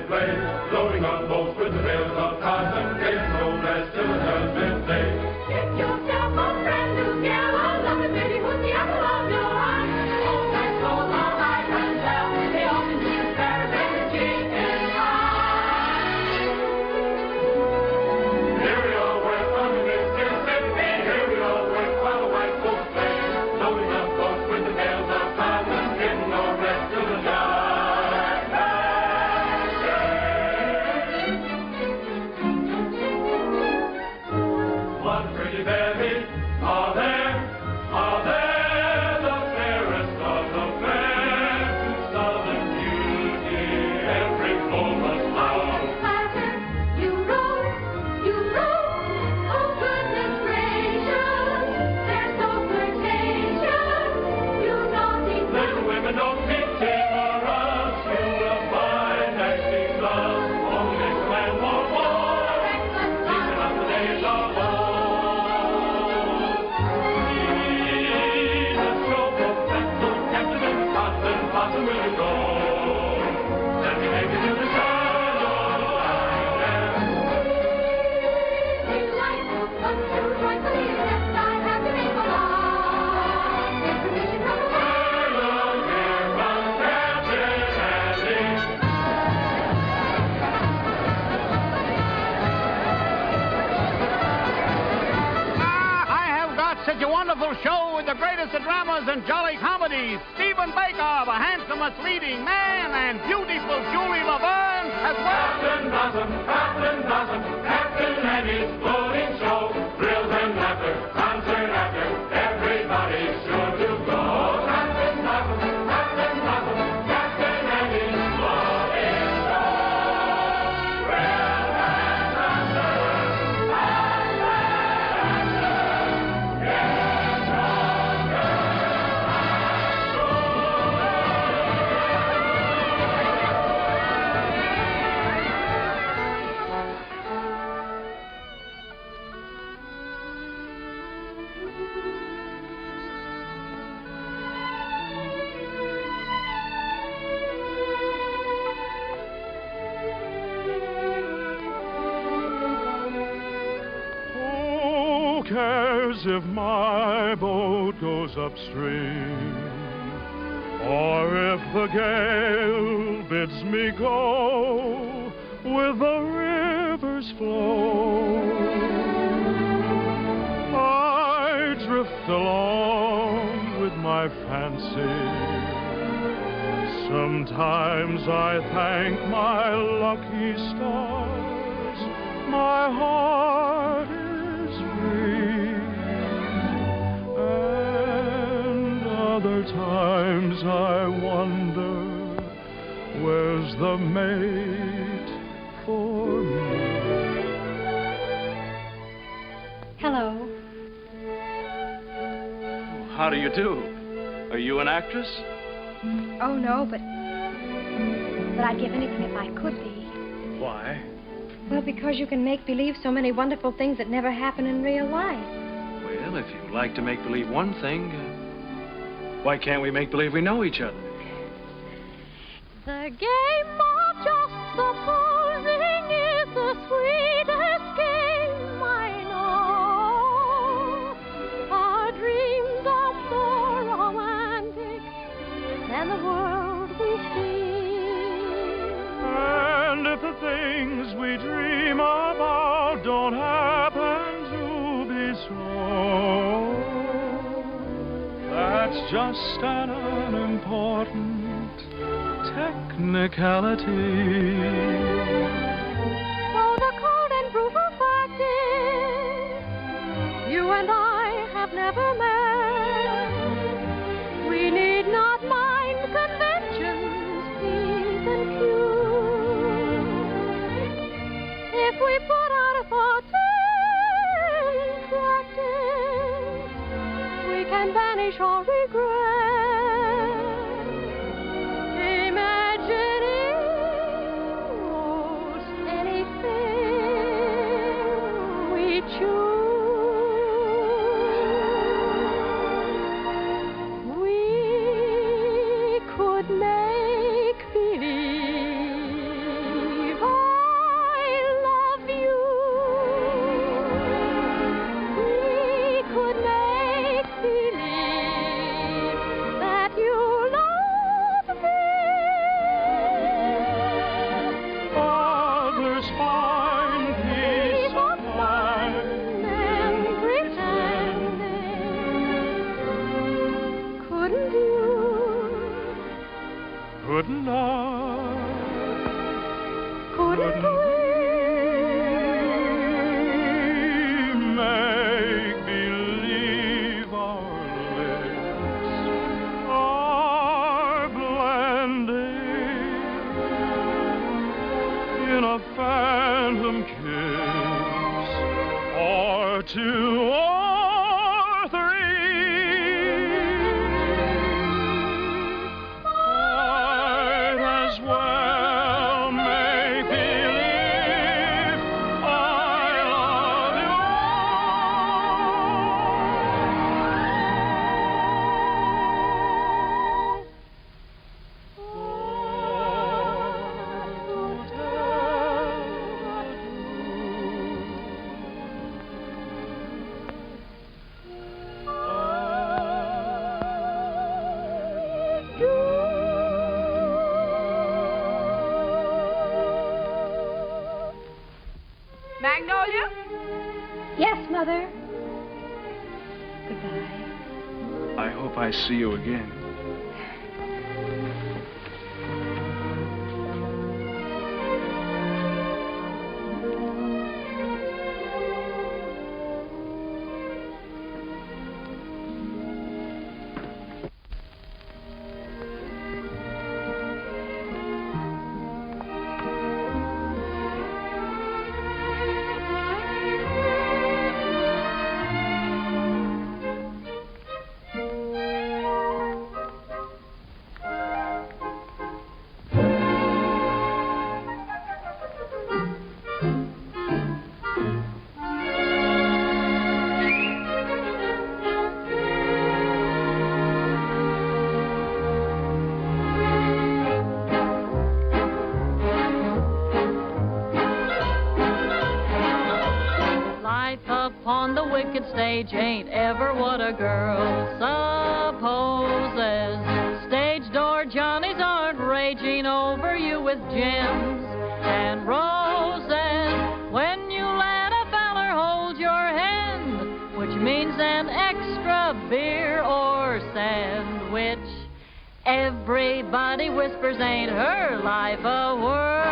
display, loading up boats with the bales of cotton, getting no rest till the judgment day. Get yourself a brand new yellow, love it, baby, with the apple of your eye. Old times clothes are high and well, they often do very, very cheap and high. Here we all work on the Mississippi, here we all work while the white folks play, loading up boats with the bales of cotton, getting no rest till the judgment day. What pretty babies are there the fairest of the fair, to southern beauty every foe must bow. Clatter, you roll, oh goodness gracious, they're so flirtatious, you naughty Little women don't be timorous, you will find that she's lost. Only makes a man want more, keeping up the days of old. Jesus, your professor, Captain in the cotton blossom will you go? Let me take you to the shadow line. delightful, but too joyfully accept I have to make a law. Get permission from the Hello, dear, from Captain Andy. I have got such a wonderful show with the greatest of dramas and jolly comedies. Stephen Baker, the handsomest leading man, and beautiful Julie LaVerne as well. Captain Blossom, Captain Andy's floating show. Thrills and laughter, concert after, everybody's sure to go. Captain Blossom, Captain Andy's floating show. Thrills and laughter, concert after, get stronger Who cares if my boat goes upstream, or if the gale bids me go with the river's flow? I drift along with my fancy. Sometimes I thank my lucky stars. My heart is free, and other times I wonder, where's the mate for me? Hello. How do you do? Are you an actress? Oh, no, but I'd give anything if I could be. Why? Well, because you can make believe so many wonderful things that never happen in real life. Well, if you like to make believe one thing, why can't we make believe we know each other? The game of just supposing is the sweetest game I know. Our dreams are more romantic than the world we see. And if the things we dream about don't happen to be so, that's just an unimportant technicality. So the cold and brutal fact is, you and I have never met. We need not mind conventions, P's and Q's. If we put out a thought in practice, we can banish all regret. Imagining most anything we choose. Couldn't I? Couldn't we make believe our lips are blending in a phantom kiss, or two or three? Might as well make believe I love you. Magnolia? Yes, Mother. Goodbye. I hope I see you again. Upon the wicked stage ain't ever what a girl supposes. Stage door Johnnies aren't raging over you with gems and roses. When you let a feller hold your hand, which means an extra beer or sandwich, everybody whispers, ain't her life a whirl?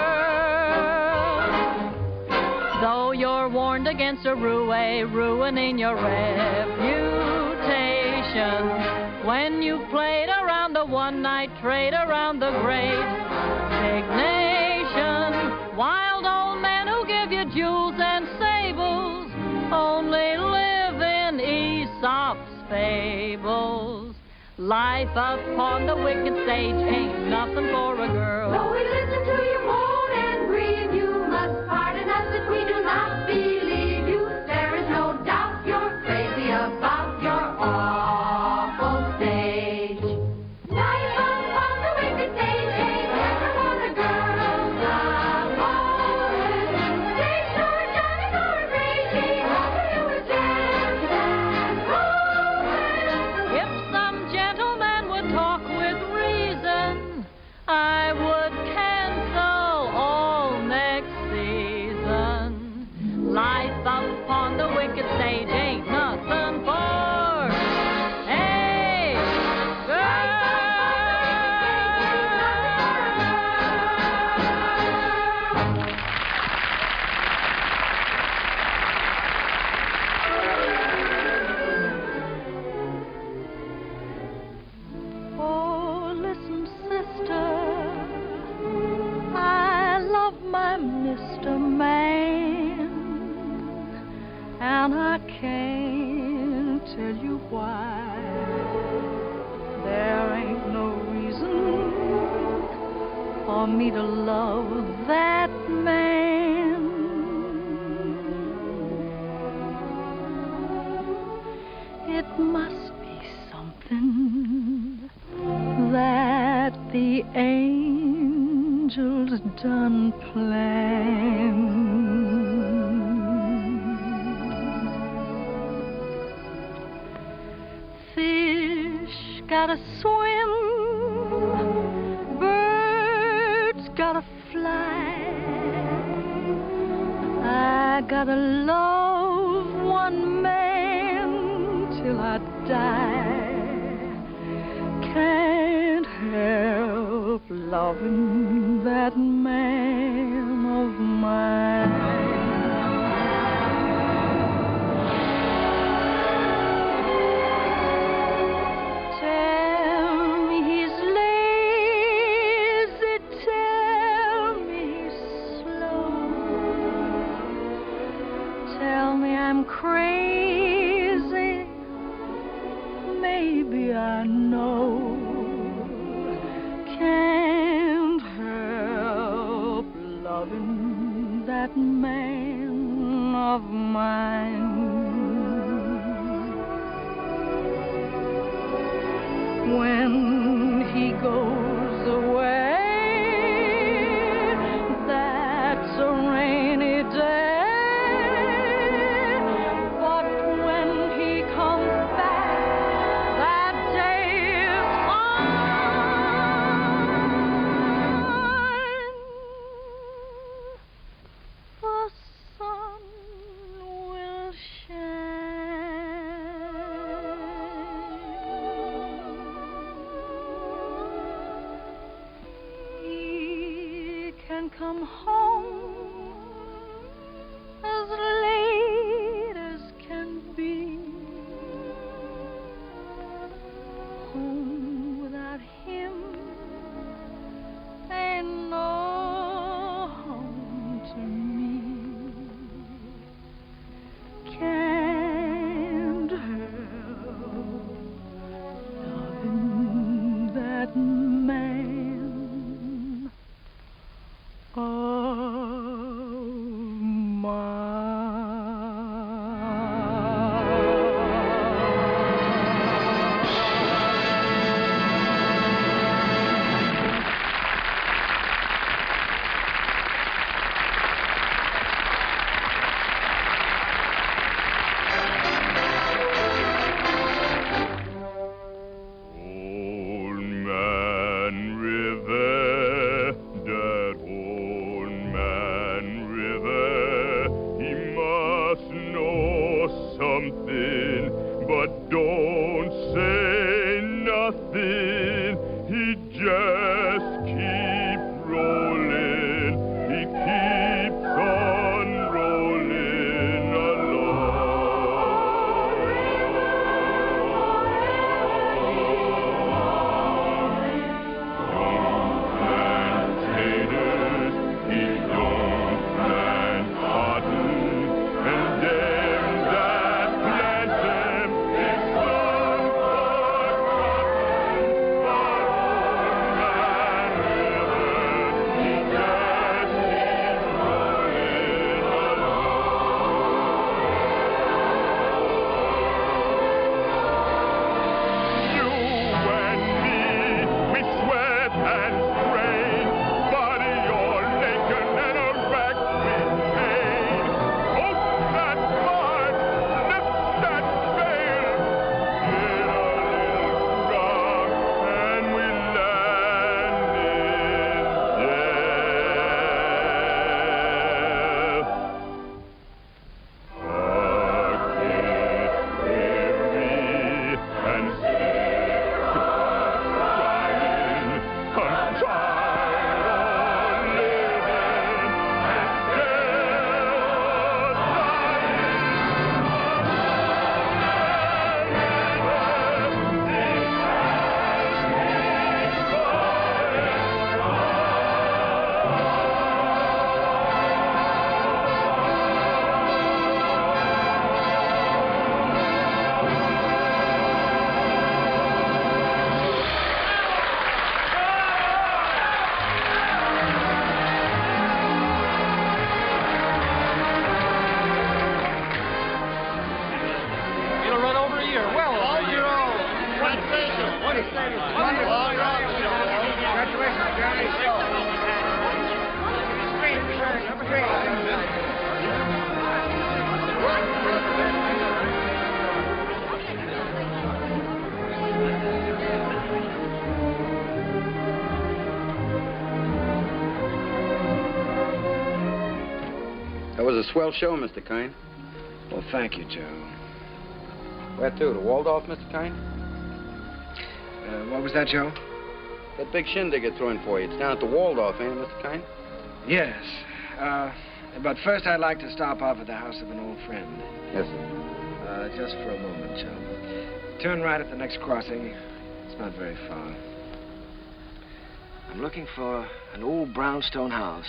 Though you're warned against a roué ruining your reputation, when you've played around the one-night trade around the great big nation, wild old men who give you jewels and sables only live in Aesop's fables. Life upon the wicked stage ain't nothing for a girl. Though we listen to you moan and grieve, you must pardon us if we do not believe you. There is no doubt you're crazy about your awful stage. Life upon the wicked stage ain't never what a girl's supposed. Stage door Johnnies aren't raging over you with gems and roses. If some gentleman would talk with reason, I would cancel all next season. Life upon the wicked stage ain't nothing for a girl. Oh, listen, sister, I love my Mr. Man, and I can't tell you why. There ain't no reason for me to love that man. It must be something that the angels done planned. Fish gotta swim, birds gotta fly. I gotta love one man till I die. Can't help loving that man of mine. Crazy, maybe I know. Can't help loving that man of mine. When he goes away, that's a rainy day. Come home as late as can be. Home without him ain't no home to me. Can't help loving that man. That was a swell show, Mr. Kern. Well, thank you, Joe. Where to? The Waldorf, Mr. Kern? What was that, Joe? That big shindig are throwing for you. It's down at the Waldorf, ain't it, Mr. Kine? Yes. But first I'd like to stop off at the house of an old friend. Yes, sir. Just for a moment, Joe. Turn right at the next crossing. It's not very far. I'm looking for an old brownstone house.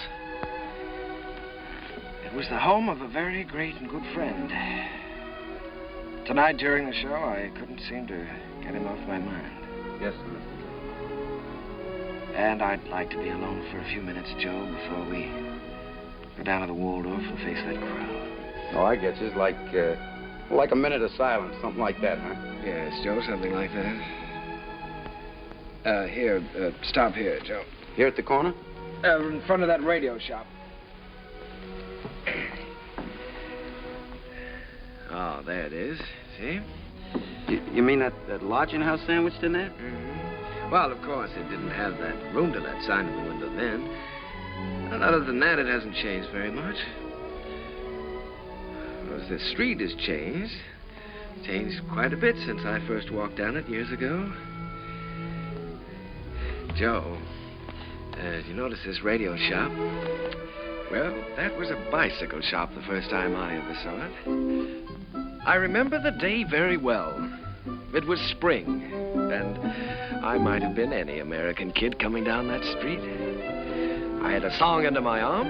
It was the home of a very great and good friend. Tonight during the show, I couldn't seem to get him off my mind. Yes, sir. And I'd like to be alone for a few minutes, Joe, before we go down to the Waldorf and face that crowd. Oh, I get you. It's like a minute of silence, something like that, huh? Yes, Joe, something like that. Here, stop here, Joe. Here at the corner? In front of that radio shop. Oh, there it is. See? You mean that lodging house sandwiched in there? Mm-hmm. Well, of course, it didn't have that room to let sign in the window then. And other than that, it hasn't changed very much. Well, the street has changed. Changed quite a bit since I first walked down it years ago. Joe, did you notice this radio shop? Well, that was a bicycle shop the first time I ever saw it. I remember the day very well. It was spring, and I might have been any American kid coming down that street. I had a song under my arm,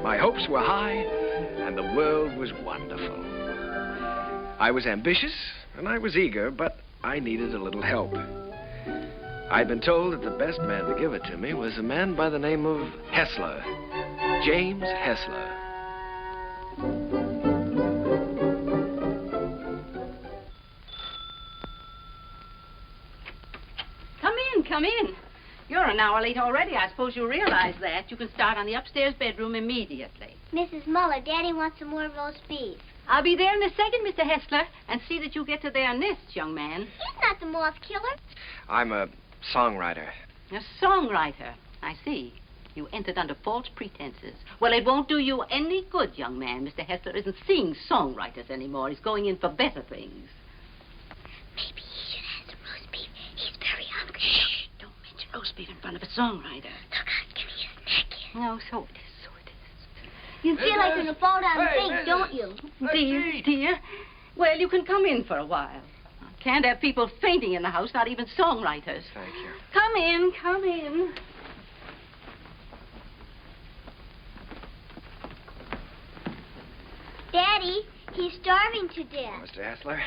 my hopes were high, and the world was wonderful. I was ambitious, and I was eager, but I needed a little help. I'd been told that the best man to give it to me was a man by the name of Hessler, James Hessler. Come in. You're an hour late already. I suppose you realize that. You can start on the upstairs bedroom immediately. Mrs. Muller, Daddy wants some more roast beef. I'll be there in a second, Mr. Hessler, and see that you get to their nests, young man. He's not the moth killer. I'm a songwriter. A songwriter. I see. You entered under false pretenses. Well, it won't do you any good, young man. Mr. Hessler isn't seeing songwriters anymore. He's going in for better things. Maybe he should have some roast beef. He's very hungry. Shh. Don't mention roast beef in front of a songwriter. Look out, give me a snack here. No, so it is, so it is. You feel like you're going to fall down and faint, don't you? Dear. Well, you can come in for a while. Can't have people fainting in the house, not even songwriters. Thank you. Come in, come in. Daddy, he's starving to death. Mr. Hessler,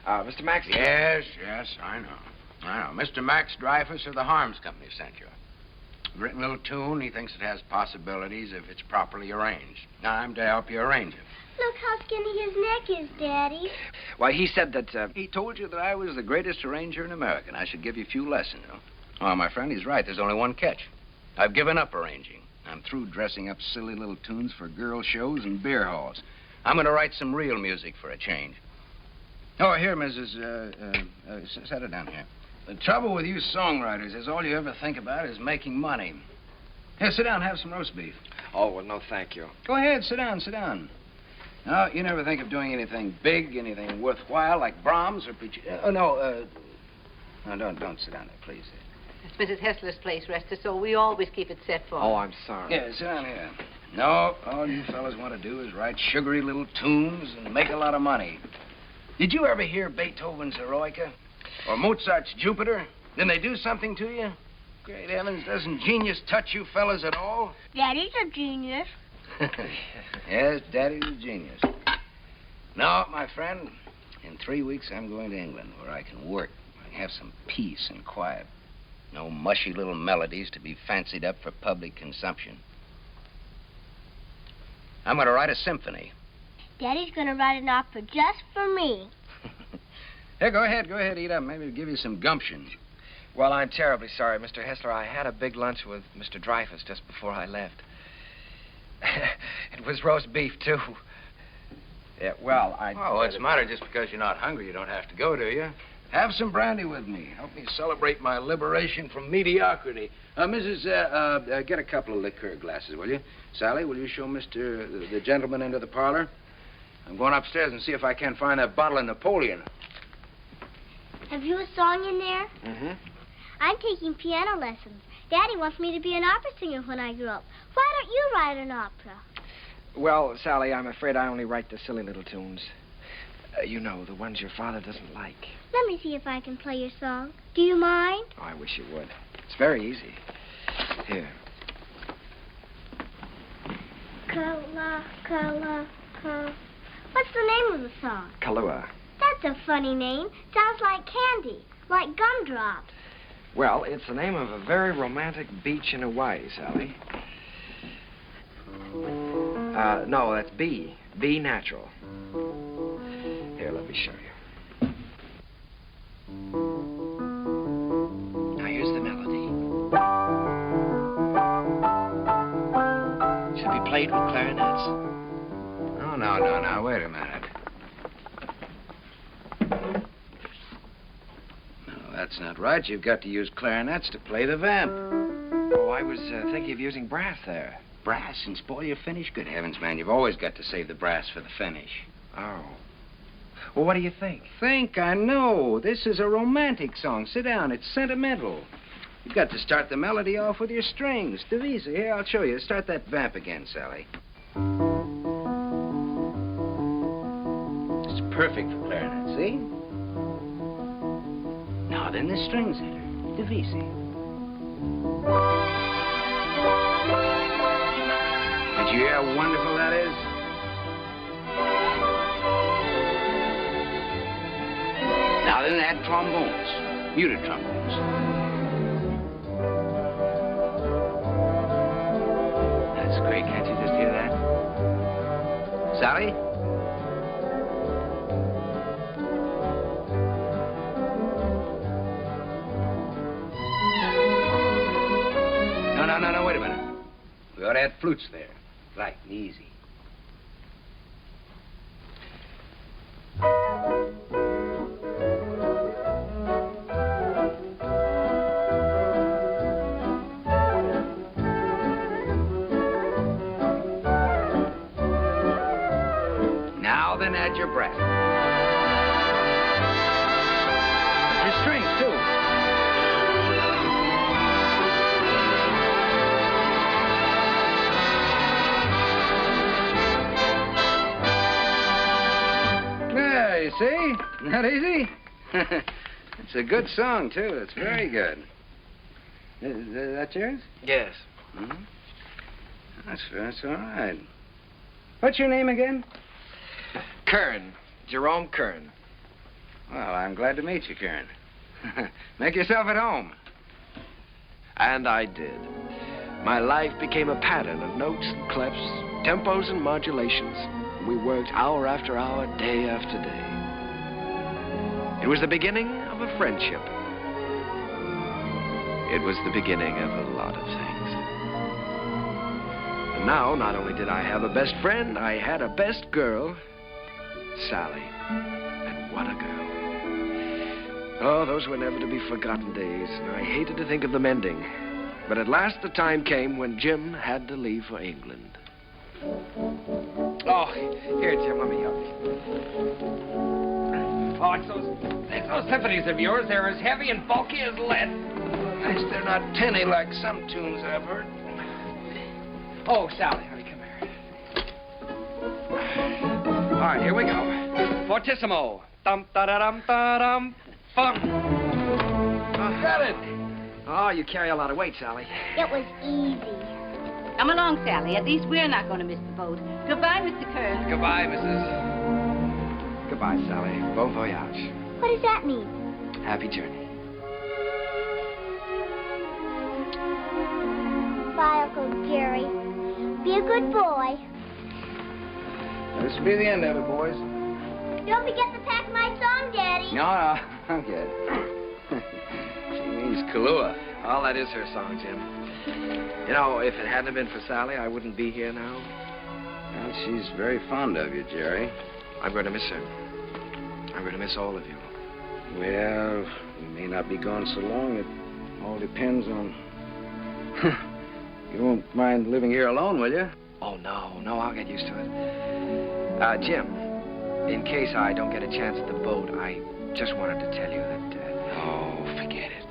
Mr. Max. Yes, I know. Mr. Max Dreyfus of the Harms Company sent you. Written a little tune. He thinks it has possibilities if it's properly arranged. Now, I'm to help you arrange it. Look how skinny his neck is, Daddy. Why, he said that, He told you that I was the greatest arranger in America, and I should give you a few lessons. Oh, my friend, he's right. There's only one catch. I've given up arranging. I'm through dressing up silly little tunes for girl shows and beer halls. I'm going to write some real music for a change. Oh, here, Mrs. Set it down here. The trouble with you songwriters is all you ever think about is making money. Here, sit down, have some roast beef. Oh, well, no, thank you. Go ahead, sit down. No, you never think of doing anything big, anything worthwhile, like Brahms or No, don't sit down there, please. It's Mrs. Hessler's place, Rester, so we always keep it set for her. Oh, I'm sorry. Yeah, sit down here. No, all you fellas want to do is write sugary little tunes and make a lot of money. Did you ever hear Beethoven's Eroica? Or Mozart's Jupiter? Didn't they do something to you? Great heavens, doesn't genius touch you fellas at all? Daddy's a genius. Yes, Daddy's a genius. No, my friend, in 3 weeks I'm going to England where I can work. I can have some peace and quiet. No mushy little melodies to be fancied up for public consumption. I'm going to write a symphony. Daddy's going to write an opera just for me. Here, go ahead, eat up. Maybe it'll give you some gumption. Well, I'm terribly sorry, Mr. Hessler. I had a big lunch with Mr. Dreyfus just before I left. It was roast beef, too. Yeah, well, Oh, what's the matter? Just because you're not hungry, you don't have to go, do you? Have some brandy with me. Help me celebrate my liberation from mediocrity. Mrs., get a couple of liqueur glasses, will you? Sally, will you show the gentleman into the parlor? I'm going upstairs and see if I can find that bottle of Napoleon. Have you a song in there? Mm-hmm. I'm taking piano lessons. Daddy wants me to be an opera singer when I grow up. Why don't you write an opera? Well, Sally, I'm afraid I only write the silly little tunes. You know, the ones your father doesn't like. Let me see if I can play your song. Do you mind? Oh, I wish you would. It's very easy. Here. What's the name of the song? Kahlua. That's a funny name. Sounds like candy, like gumdrops. Well, it's the name of a very romantic beach in Hawaii, Sally. No, that's B. B natural. Here, let me show you. Now, here's the melody. Should be played with clarinets. Oh, no. Wait a minute. No, that's not right. You've got to use clarinets to play the vamp. Oh, I was thinking of using brass there. Brass and spoil your finish? Good heavens, man. You've always got to save the brass for the finish. Oh. Well, what do you think? I know. This is a romantic song. Sit down. It's sentimental. You've got to start the melody off with your strings. Divisa. Here, I'll show you. Start that vamp again, Sally. It's perfect for clarinet, see? Now then, the strings enter. Divisa. Did you hear how wonderful that is? Now then, add trombones, muted trombones. That's great. Can't you just hear that? Sally? No, wait a minute. We ought to add flutes there. Light and easy. Now then, add your breath. Your strings, too. You see? Not easy? It's a good song, too. It's very good. Is that yours? Yes. Mm-hmm. That's all right. What's your name again? Kern. Jerome Kern. Well, I'm glad to meet you, Kern. Make yourself at home. And I did. My life became a pattern of notes and clefs, tempos and modulations. We worked hour after hour, day after day. It was the beginning of a friendship. It was the beginning of a lot of things. And now, not only did I have a best friend, I had a best girl, Sally. And what a girl. Oh, those were never to be forgotten days, and I hated to think of them ending. But at last the time came when Jim had to leave for England. Oh, here, Jim, let me help you. Oh, it's those symphonies of yours. They're as heavy and bulky as lead. Nice they're not tinny like some tunes I've heard. Oh, Sally, honey, come here. All right, here we go. Fortissimo. Dum-da-da-dum-da-dum. Bum. Got it. Oh, you carry a lot of weight, Sally. It was easy. Come along, Sally. At least we're not going to miss the boat. Goodbye, Mr. Kern. Goodbye, Mrs. Goodbye, Sally. Bon voyage. What does that mean? Happy journey. Bye, Uncle Jerry. Be a good boy. This will be the end of it, boys. Don't forget to pack my song, Daddy. No, I'm good. She means Kahlua. Oh, that is her song, Jim. You know, if it hadn't been for Sally, I wouldn't be here now. Well, she's very fond of you, Jerry. I'm going to miss her. I'm going to miss all of you. Well, we may not be gone so long. It all depends on... You won't mind living here alone, will you? Oh, no, I'll get used to it. Jim, in case I don't get a chance at the boat, I just wanted to tell you that... Oh, forget it.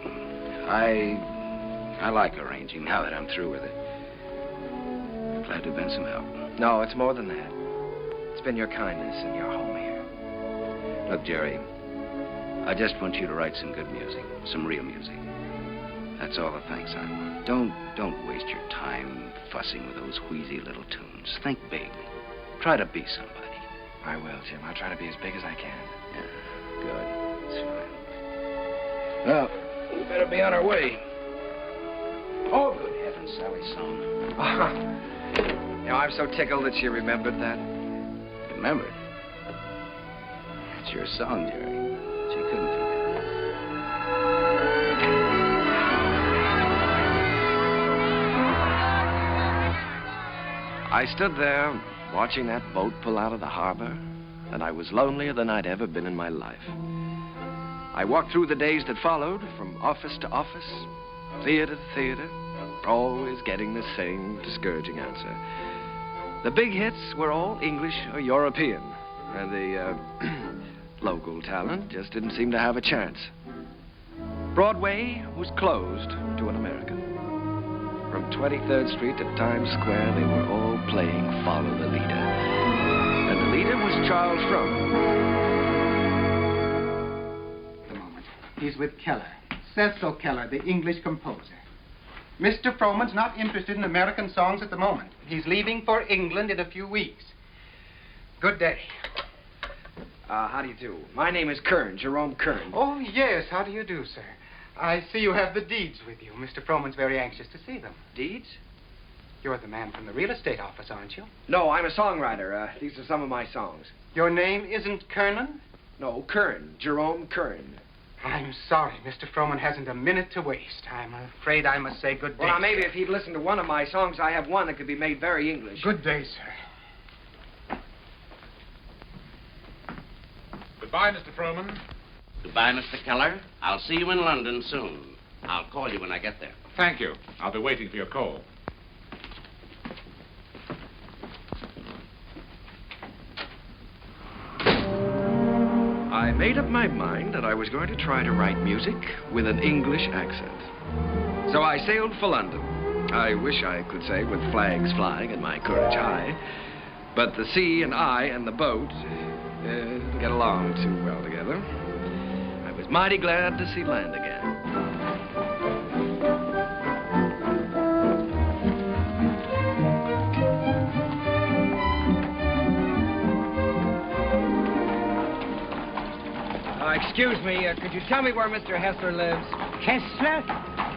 I like arranging now that I'm through with it. I'm glad to have been some help. No, it's more than that. It's been your kindness and your home here. Look, Jerry, I just want you to write some good music, some real music. That's all the thanks I want. Don't waste your time fussing with those wheezy little tunes. Think big. Try to be somebody. I will, Jim. I'll try to be as big as I can. Yeah, good. That's fine. Well, we better be on our way. Oh, good heavens, Sally's song. You know, I'm so tickled that she remembered that. Remembered? It's your song, Jerry. She couldn't forget. I stood there watching that boat pull out of the harbor, and I was lonelier than I'd ever been in my life. I walked through the days that followed, from office to office, theater to theater, always getting the same discouraging answer. The big hits were all English or European, and the local talent just didn't seem to have a chance. Broadway was closed to an American. From 23rd Street to Times Square, they were all playing Follow the Leader. And the leader was Charles Frohman. A moment. He's with Keller. Cecil Keller, the English composer. Mr. Frohman's not interested in American songs at the moment. He's leaving for England in a few weeks. Good day. How do you do? My name is Kern, Jerome Kern. Oh, yes. How do you do, sir? I see you have the deeds with you. Mr. Frohman's very anxious to see them. Deeds? You're the man from the real estate office, aren't you? No, I'm a songwriter. These are some of my songs. Your name isn't Kernan? No, Kern. Jerome Kern. I'm sorry. Mr. Frohman hasn't a minute to waste. I'm afraid I must say good day. Well, now, maybe if he'd listened to one of my songs, I have one that could be made very English. Good day, sir. Goodbye, Mr. Frohman. Goodbye, Mr. Keller. I'll see you in London soon. I'll call you when I get there. Thank you. I'll be waiting for your call. I made up my mind that I was going to try to write music with an English accent. So I sailed for London. I wish I could say with flags flying and my courage high. But the sea and I and the boat didn't get along too well together. I was mighty glad to see land again. Excuse me, could you tell me where Mr. Hessler lives? Hessler?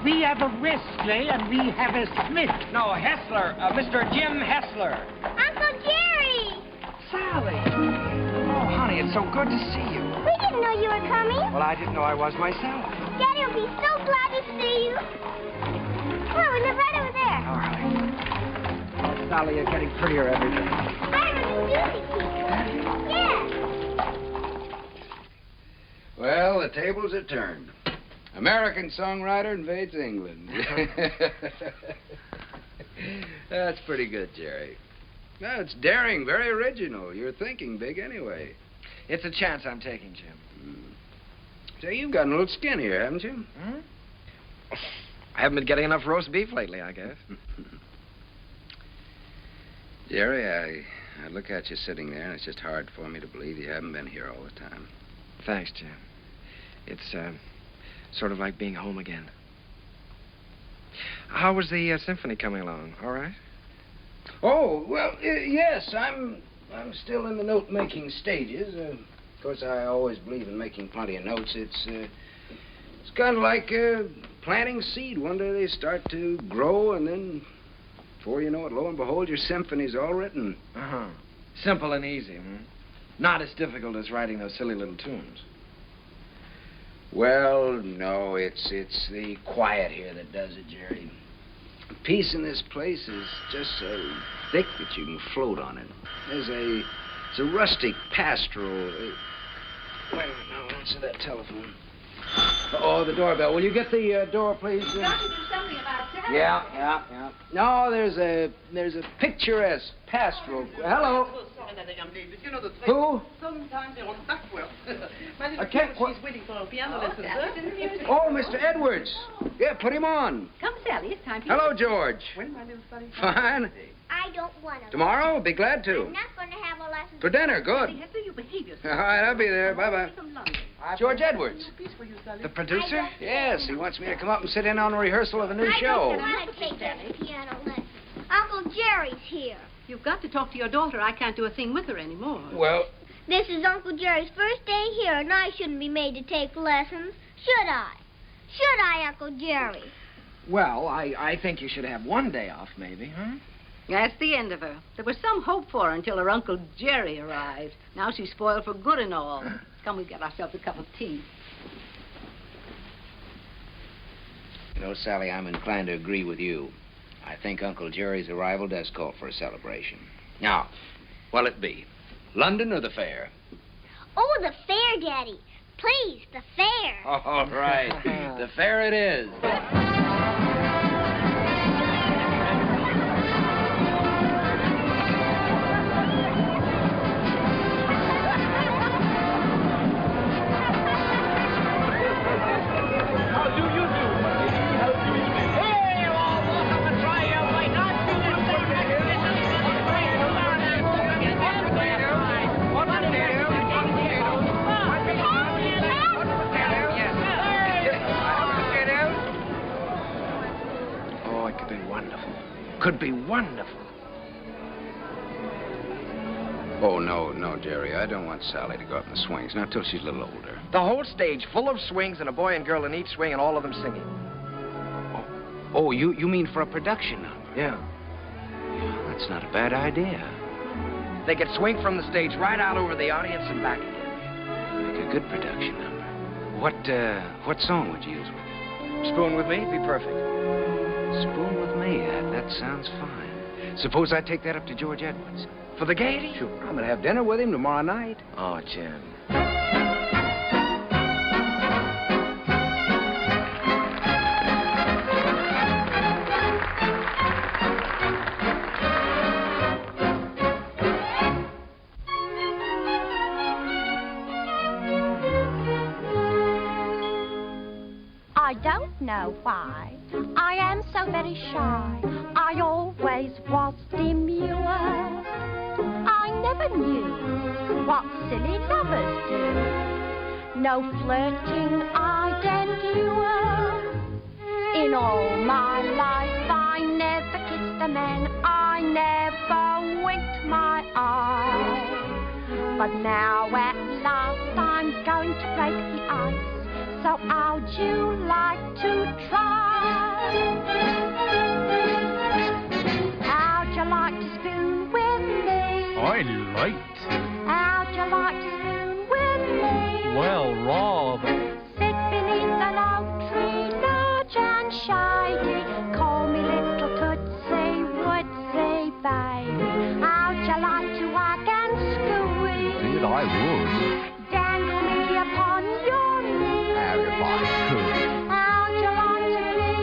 We have a Wesley and we have a Smith. No, Hessler. Mr. Jim Hessler. Uncle Jerry! Sally. Oh, honey, it's so good to see you. We didn't know you were coming. Well, I didn't know I was myself. Daddy will be so glad to see you. Come on, we live right over there. All right. Oh, Sally, you're getting prettier every day. I'm a music teacher. Yes. Well, the tables are turned. American songwriter invades England. That's pretty good, Jerry. No, it's daring, very original. You're thinking big anyway. It's a chance I'm taking, Jim. Say, you've gotten a little skin here, haven't you? Hmm? I haven't been getting enough roast beef lately, I guess. Jerry, I look at you sitting there, and it's just hard for me to believe you haven't been here all the time. Thanks, Jim. It's sort of like being home again. How was the symphony coming along? All right? Oh, well, yes, I'm still in the note-making stages. Of course, I always believe in making plenty of notes. It's kind of like planting seed. One day they start to grow, and then, before you know it, lo and behold, your symphony's all written. Uh-huh. Simple and easy, hmm? Not as difficult as writing those silly little tunes. Well, no, it's the quiet here that does it, Jerry. Peace in this place is just so thick that you can float on it. It's a rustic pastoral. Wait a minute, now, answer that telephone. Oh, the doorbell. Will you get the door, please? You've got to do something about that. Yeah. No, there's a picturesque pastoral. Hello. Sorry, that young lady, but you know the thing. Who? Sometimes they don't duck well. My little I can't girl, she's waiting for a piano lesson, sir. Oh, Mr. Edwards. Yeah, put him on. Come, Sally, it's time for Hello, George. When my little study? Fine. I don't want to. Tomorrow? I'll be glad to. I'm not going to have a lesson. For dinner, good. Hessler, you behave yourself. All right, I'll be there. Bye-bye. George Edwards. The producer? Yes, he wants me to come up and sit in on a rehearsal of a new show. I don't want to take that piano lesson. Uncle Jerry's here. You've got to talk to your daughter. I can't do a thing with her anymore. Well... This is Uncle Jerry's first day here, and I shouldn't be made to take lessons. Should I? Should I, Uncle Jerry? Well, I think you should have one day off, maybe, huh? That's the end of her. There was some hope for her until her Uncle Jerry arrived. Now she's spoiled for good and all. Come, we get ourselves a cup of tea. You know, Sally, I'm inclined to agree with you. I think Uncle Jerry's arrival does call for a celebration. Now, what'll it be? London or the fair? Oh, the fair, Daddy. Please, the fair. All right. The fair it is. Could be wonderful. Oh, no, Jerry. I don't want Sally to go up in the swings, not till she's a little older. The whole stage full of swings and a boy and girl in each swing and all of them singing. Oh, you mean for a production number? Yeah. Yeah, that's not a bad idea. They could swing from the stage right out over the audience and back again. Make a good production number. What song would you use with it? Spoon with Me, be perfect. Spoon with Me, that sounds fine. Suppose I take that up to George Edwards. For the gaiety? Sure, I'm going to have dinner with him tomorrow night. Oh, Jim. I don't know why I am so very shy. I always was demure. I never knew what silly lovers do. No flirting I'd endure. In all my life I never kissed a man. I never winked my eye. But now at last I'm going to break the ice. So how'd you like to try? How'd you like to spoon with me? I like to. How'd you like to spoon with me? Well, rather. Sit beneath an oak tree, large and shady. Call me little Tootsie, Woodsy, baby. How'd you like to wag and squeeze? Indeed, I would. Dangle me upon your knee. If I could. How'd you like to be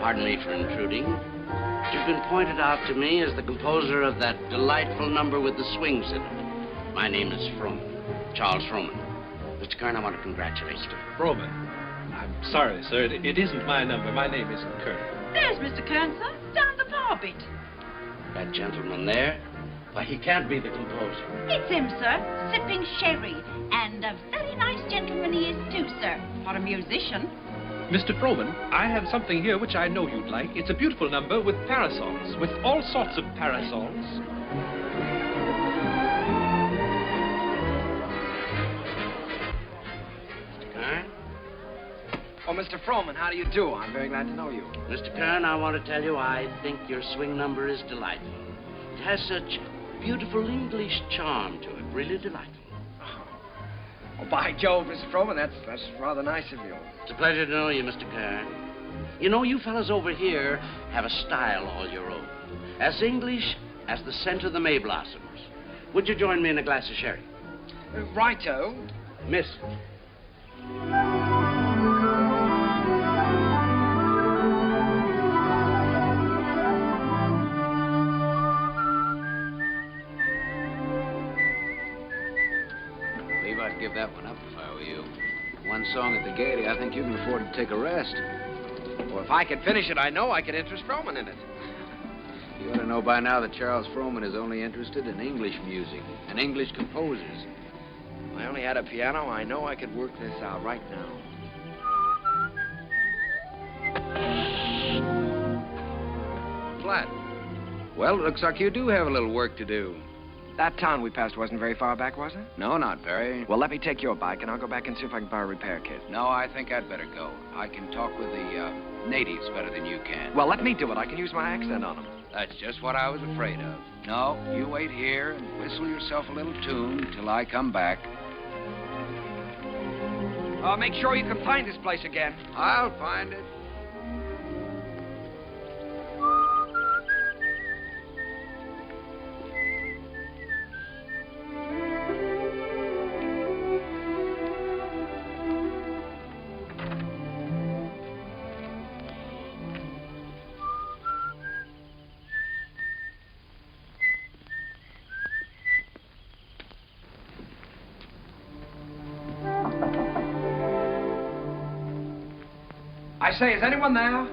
Pardon me for intruding. You've been pointed out to me as the composer of that delightful number with the swings in it. My name is Froman, Charles Froman. Mr. Kern, I want to congratulate you. Froman. I'm sorry, sir. It isn't my number. My name isn't Kern. There's Mr. Kern, sir. Down the bar bit. That gentleman there? Why, he can't be the composer. It's him, sir, sipping sherry. And a very nice gentleman he is, too, sir, for a musician. Mr. Froman, I have something here which I know you'd like. It's a beautiful number with parasols, with all sorts of parasols. Mr. Kern? Oh, Mr. Froman, how do you do? I'm very glad to know you. Mr. Kern, I want to tell you I think your swing number is delightful. It has such beautiful English charm to it, really delightful. Oh, by Jove, Mr. Froman, that's rather nice of you. It's a pleasure to know you, Mr. Kern. You know, you fellas over here have a style all your own. As English as the scent of the May blossoms. Would you join me in a glass of sherry? Righto. Miss. I'd give that one up if I were you. One song at the Gaiety, I think you can afford to take a rest. Well, if I could finish it, I know I could interest Froman in it. You ought to know by now that Charles Froman is only interested in English music and English composers. If I only had a piano, I know I could work this out right now. Flat. Well, it looks like you do have a little work to do. That town we passed wasn't very far back, was it? No, not very. Well, let me take your bike, and I'll go back and see if I can borrow a repair kit. No, I think I'd better go. I can talk with the natives better than you can. Well, let me do it. I can use my accent on them. That's just what I was afraid of. No, you wait here and whistle yourself a little tune till I come back. Make sure you can find this place again. I'll find it. I say, is anyone there?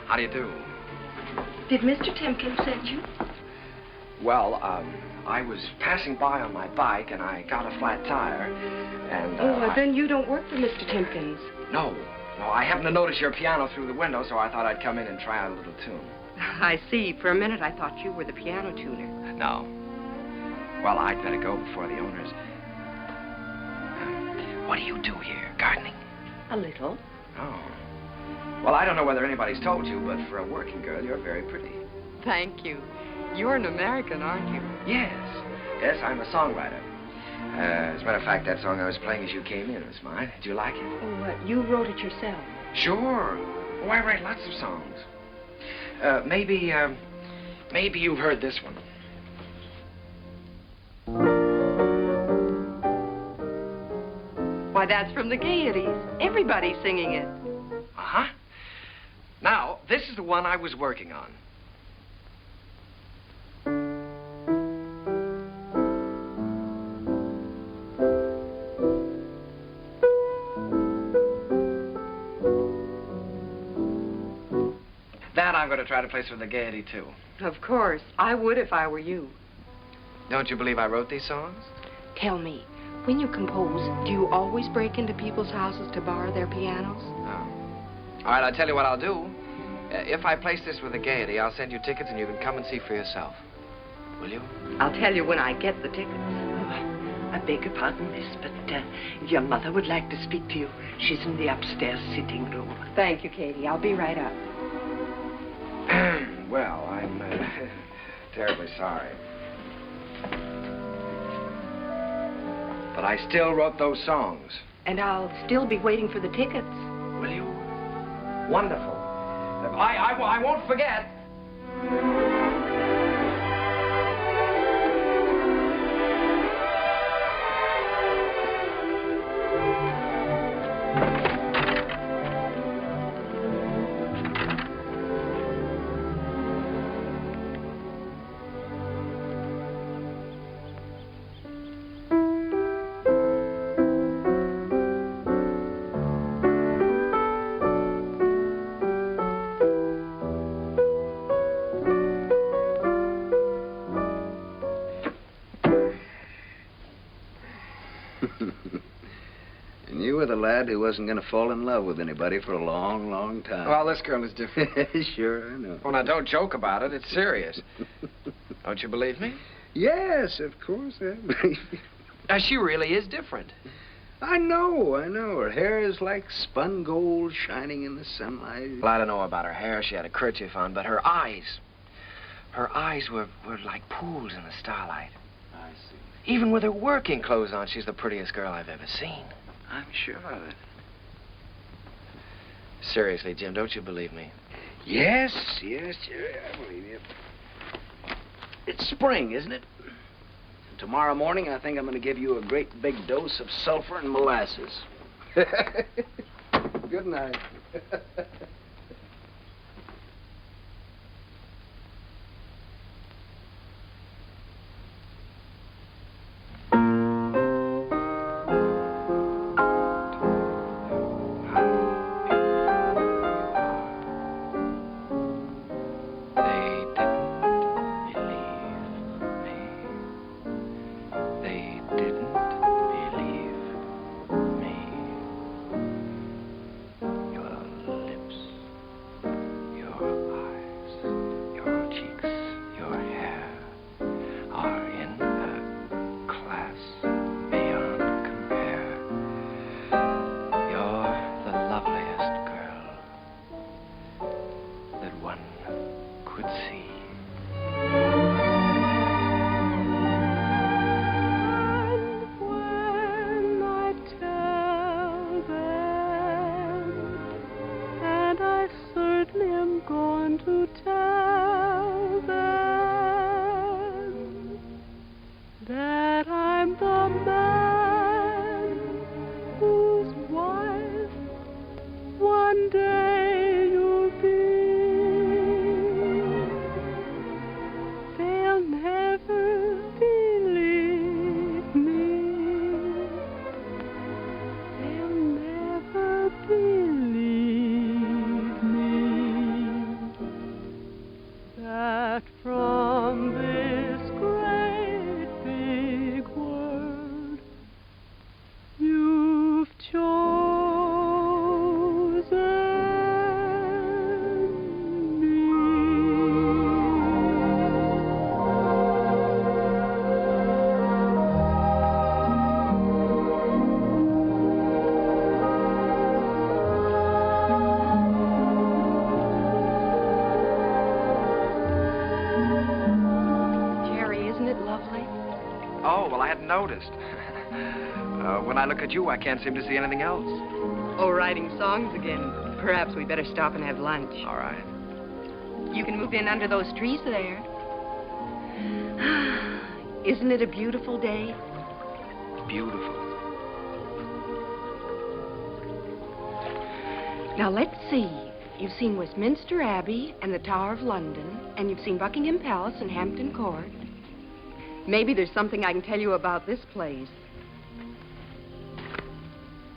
How do you do? Did Mr. Timkins send you? Well, I was passing by on my bike, and I got a flat tire, and, well, then you don't work for Mr. Timkins. No, I happened to notice your piano through the window, so I thought I'd come in and try out a little tune. I see. For a minute, I thought you were the piano tuner. No. Well, I'd better go before the owners. What do you do here? Gardening? A little. Oh. Well, I don't know whether anybody's told you, but for a working girl, you're very pretty. Thank you. You're an American, aren't you? Yes. Yes, I'm a songwriter. As a matter of fact, that song I was playing as you came in was mine. Did you like it? Oh, what? You wrote it yourself? Sure. Oh, I write lots of songs. Maybe you've heard this one. Why, that's from the Gayeties. Everybody's singing it. Uh-huh. Now, this is the one I was working on. That I'm going to try to place for the Gaiety, too. Of course. I would if I were you. Don't you believe I wrote these songs? Tell me, When you compose, do you always break into people's houses to borrow their pianos? Oh. All right, I'll tell you what I'll do. If I place this with the Gaiety, I'll send you tickets and you can come and see for yourself. Will you? I'll tell you when I get the tickets. I beg your pardon, miss, but your mother would like to speak to you. She's in the upstairs sitting room. Thank you, Katie. I'll be right up. Well, I'm terribly sorry. But I still wrote those songs. And I'll still be waiting for the tickets. Will you? Wonderful. I won't forget. And you were the lad who wasn't going to fall in love with anybody for a long, long time. Well, this girl is different. Sure, I know. Well, now, don't joke about it. It's serious. Don't you believe me? Yes, of course I believe you. She really is different. I know. Her hair is like spun gold shining in the sunlight. Well, I don't know about her hair. She had a kerchief on, but her eyes were like pools in the starlight. I see. Even with her working clothes on, she's the prettiest girl I've ever seen. I'm sure of it. Seriously, Jim, don't you believe me? Yes, Jerry, I believe you. It's spring, isn't it? And tomorrow morning, I think I'm going to give you a great big dose of sulfur and molasses. Good night. Noticed. When I look at you, I can't seem to see anything else. Oh, writing songs again. Perhaps we better stop and have lunch. All right. You can move in under those trees there. Isn't it a beautiful day? Beautiful. Now, let's see. You've seen Westminster Abbey and the Tower of London, and you've seen Buckingham Palace and Hampton Court. Maybe there's something I can tell you about this place.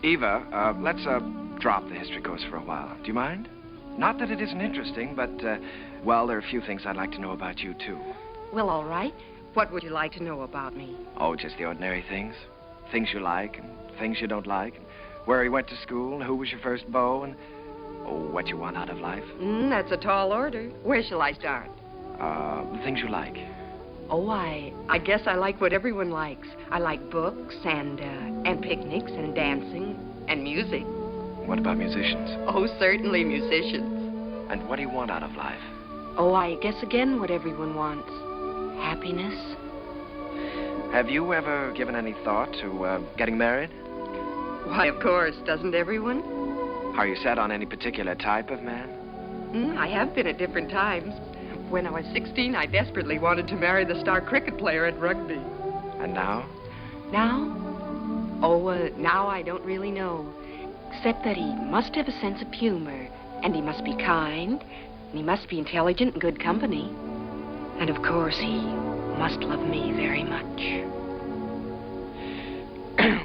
Eva, let's drop the history course for a while. Do you mind? Not that it isn't interesting, but, well, there are a few things I'd like to know about you, too. Well, all right. What would you like to know about me? Oh, just the ordinary things. things you like and things you don't like, and where you went to school, and who was your first beau, and what you want out of life. That's a tall order. Where shall I start? The things you like. Oh, I guess I like what everyone likes. I like books and picnics and dancing and music. What about musicians? Oh, certainly musicians. And what do you want out of life? Oh, I guess again what everyone wants. Happiness. Have you ever given any thought to getting married? Why, of course. Doesn't everyone? Are you set on any particular type of man? I have been at different times. When I was 16, I desperately wanted to marry the star cricket player at rugby. And now? Now? Oh, now I don't really know. Except that he must have a sense of humor, and he must be kind, and he must be intelligent and good company. And of course, he must love me very much.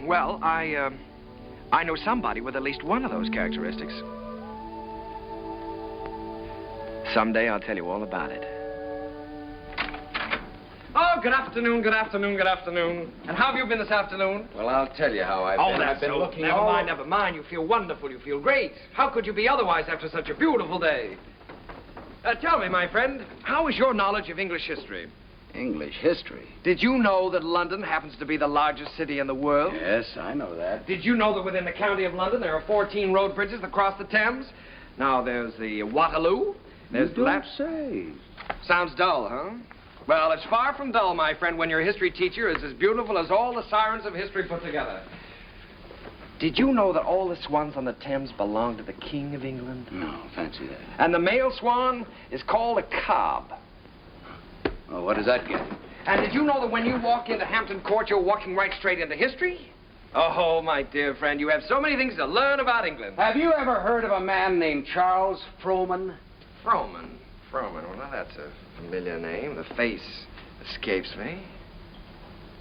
Well, I know somebody with at least one of those characteristics. Someday I'll tell you all about it. Oh, good afternoon, good afternoon, good afternoon. And how have you been this afternoon? Well, I'll tell you how I've been. That's I've been so. looking Never all... mind, never mind. You feel wonderful. You feel great. How could you be otherwise after such a beautiful day? Tell me, my friend, how is your knowledge of English history? English history? Did you know that London happens to be the largest city in the world? Yes, I know that. Did you know that within the county of London there are 14 road bridges that cross the Thames? Now, there's the Waterloo. There's You don't say. Sounds dull, huh? Well, it's far from dull, my friend, when your history teacher is as beautiful as all the sirens of history put together. Did you know that all the swans on the Thames belong to the King of England? No, fancy that. And the male swan is called a cob. Well, what does that get? And did you know that when you walk into Hampton Court, you're walking right straight into history? Oh, my dear friend, you have so many things to learn about England. Have you ever heard of a man named Charles Frohman? Frohman. Well, now that's a familiar name. The face escapes me.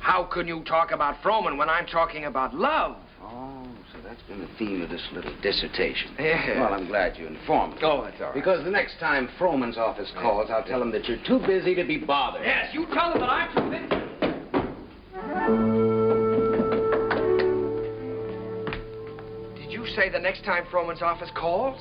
How can you talk about Frohman when I'm talking about love? Oh, so that's been the theme of this little dissertation. Yeah. Well, I'm glad you informed me. Oh, that's all right. Because the next time Frohman's office calls, I'll tell him that you're too busy to be bothered. Yes, you tell them that I'm too busy. Did you say the next time Frohman's office calls?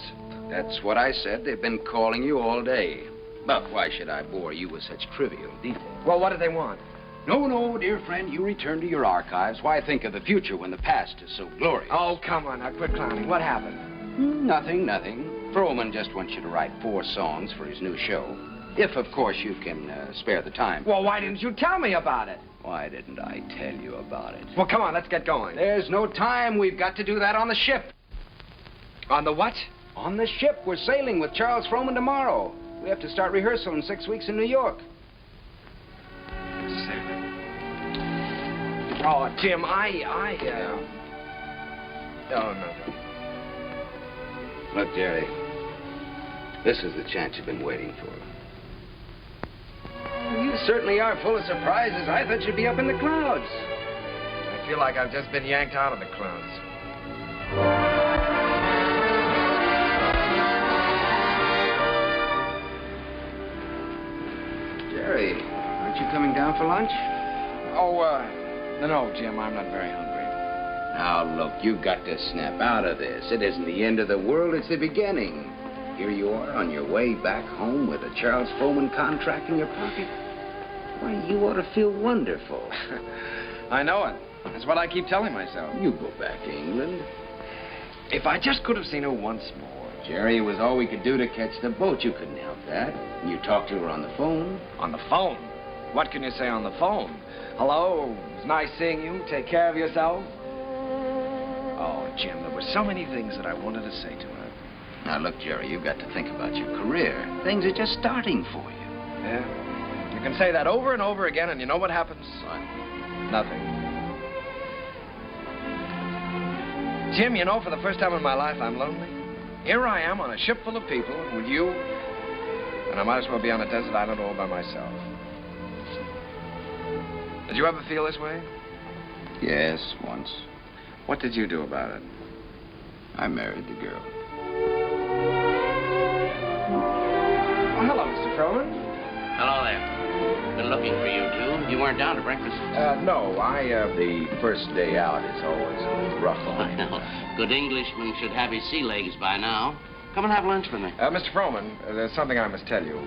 That's what I said. They've been calling you all day. But why should I bore you with such trivial details? Well, what do they want? No, dear friend, you return to your archives. Why think of the future when the past is so glorious? Oh, come on, now quit clowning. What happened? Nothing. Frohman just wants you to write 4 songs for his new show. If, of course, you can spare the time. Well, why didn't you tell me about it? Why didn't I tell you about it? Well, come on, let's get going. There's no time. We've got to do that on the ship. On the what? On the ship. We're sailing with Charles Frohman tomorrow. We have to start rehearsal in 6 weeks in New York. Oh, Jim, Oh, no. Look, Jerry, this is the chance you've been waiting for. You certainly are full of surprises. I thought you'd be up in the clouds. I feel like I've just been yanked out of the clouds. Jerry, aren't you coming down for lunch? No, Jim, I'm not very hungry. Now, look, you've got to snap out of this. It isn't the end of the world, it's the beginning. Here you are on your way back home with a Charles Frohman contract in your pocket. Why, you ought to feel wonderful. I know it. That's what I keep telling myself. You go back to England. If I just could have seen her once more. Jerry, it was all we could do to catch the boat. You couldn't help that. You talked to her on the phone. On the phone? What can you say on the phone? Hello, it's nice seeing you. Take care of yourself. Oh, Jim, there were so many things that I wanted to say to her. Now, look, Jerry, you've got to think about your career. Things are just starting for you. Yeah? You can say that over and over again, and you know what happens? What? Nothing. Jim, you know, for the first time in my life, I'm lonely. Here I am on a ship full of people with you, and I might as well be on a desert island all by myself. Did you ever feel this way? Yes, once. What did you do about it? I married the girl. Oh, hello, Mr. Frohman. Hello there. been looking for you two. You weren't down to breakfast. No, the first day out is always rough on me. Well, good Englishman should have his sea legs by now. Come and have lunch with me. Mr. Froman, there's something I must tell you.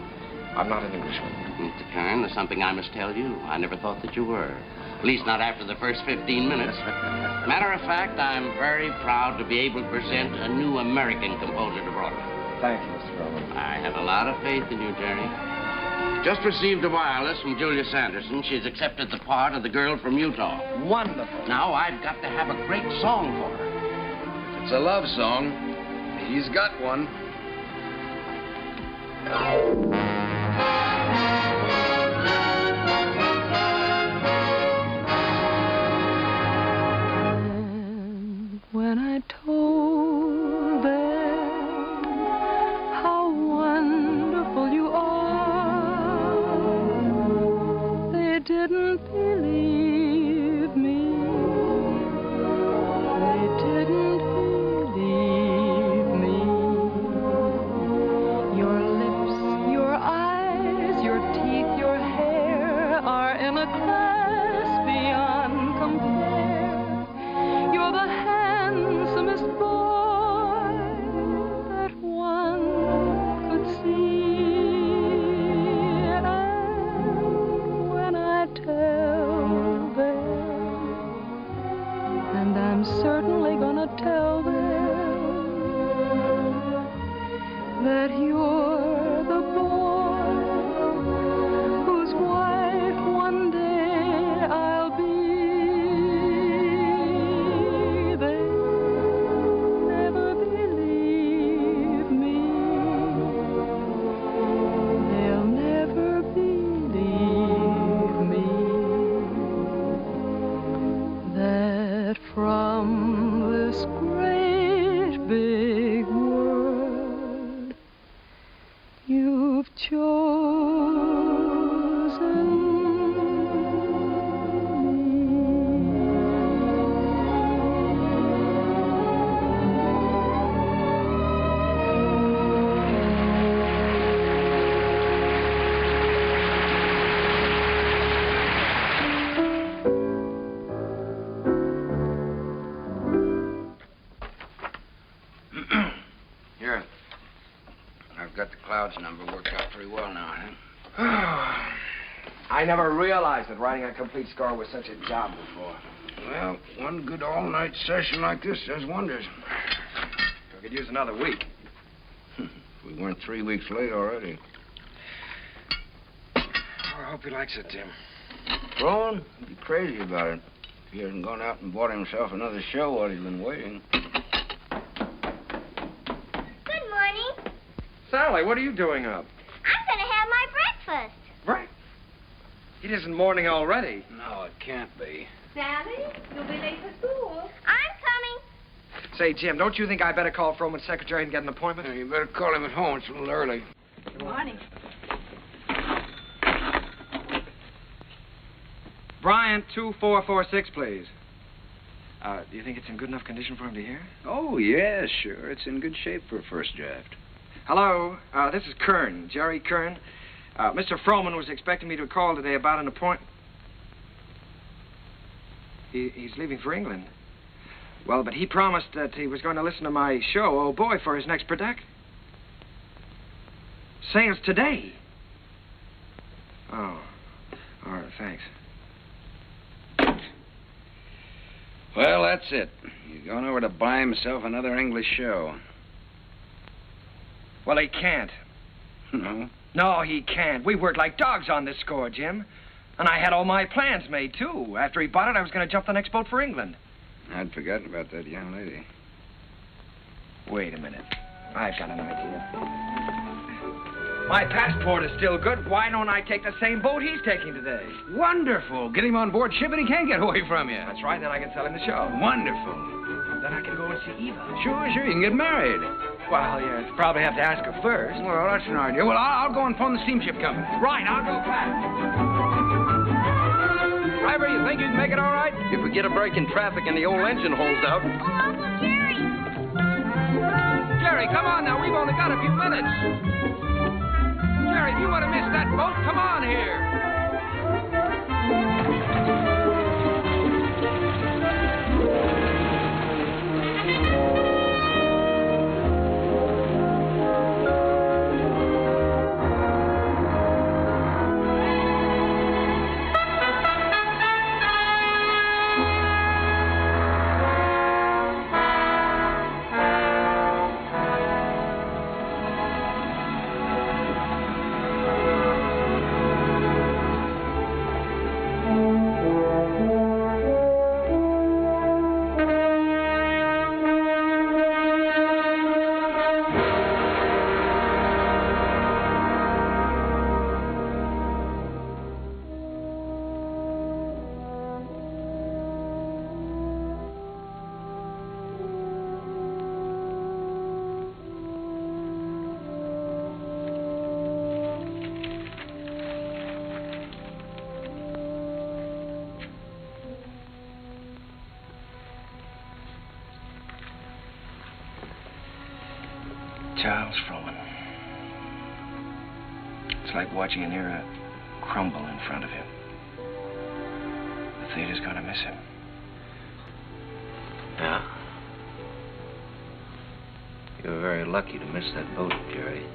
I'm not an Englishman. Mr. Kern, there's something I must tell you. I never thought that you were. At least not after the first 15 minutes. Matter of fact, I'm very proud to be able to present a new American composer to Broadway. Thank you, Mr. Froman. I have a lot of faith in you, Jerry. Just received a wireless from Julia Sanderson. She's accepted the part of the girl from Utah. Wonderful. Now I've got to have a great song for her. If it's a love song, he's got one. When I told them how wonderful you are, they didn't believe me. They didn't believe me. Your lips, your eyes, your teeth, your hair are in a class beyond compare. You're the handsomest boy that one could see. And when I tell them, and I'm certainly gonna tell them, that you're the boy whose wife one day I'll be, never believe me. They'll never believe me. That from this great big world you've chosen Here. I've got the Clouds number worked out pretty well now, huh? I never realized that writing a complete score was such a job before. Well, one good all-night session like this does wonders. We could use another week. We weren't 3 weeks late already. Oh, I hope he likes it, Tim. Rowan, he'd be crazy about it if he hadn't gone out and bought himself another show while he's been waiting. Good morning. Sally, what are you doing up? I'm going to have my breakfast. Right. It isn't morning already. No, it can't be. Sally, you'll be late for school. I'm coming. Say, Jim, don't you think I better call Froman's secretary and get an appointment? You better call him at home. It's a little early. Good morning. Bryant 2446, please. Do you think it's in good enough condition for him to hear? Oh, yeah, sure. It's in good shape for a first draft. Hello, this is Kern, Jerry Kern. Mr. Froman was expecting me to call today about an appointment. He's leaving for England. Well, but he promised that he was going to listen to my show, Oh Boy, for his next production. Saying it's today. Oh, all right, thanks. Well, that's it. He's gone over to buy himself another English show. Well, he can't. No? No, he can't. We worked like dogs on this score, Jim. And I had all my plans made, too. After he bought it, I was going to jump the next boat for England. I'd forgotten about that young lady. Wait a minute. I've got an idea. My passport is still good. Why don't I take the same boat he's taking today? Wonderful. Get him on board ship and he can't get away from you. That's right. Then I can sell him the show. Wonderful. Then I can go and see Eva. Sure. You can get married. Well, you probably have to ask her first. Well, that's an idea. Well, I'll go and phone the steamship company. Right. I'll go back. Driver, you think you can make it all right? If we get a break in traffic and the old engine holds out. Oh, Uncle Jerry. Jerry, come on now. We've only got a few minutes. Jerry, if you want to miss that boat, come on here. Charles Frohman. It's like watching an era crumble in front of him. The theater's gonna miss him. Yeah? You were very lucky to miss that boat, Jerry.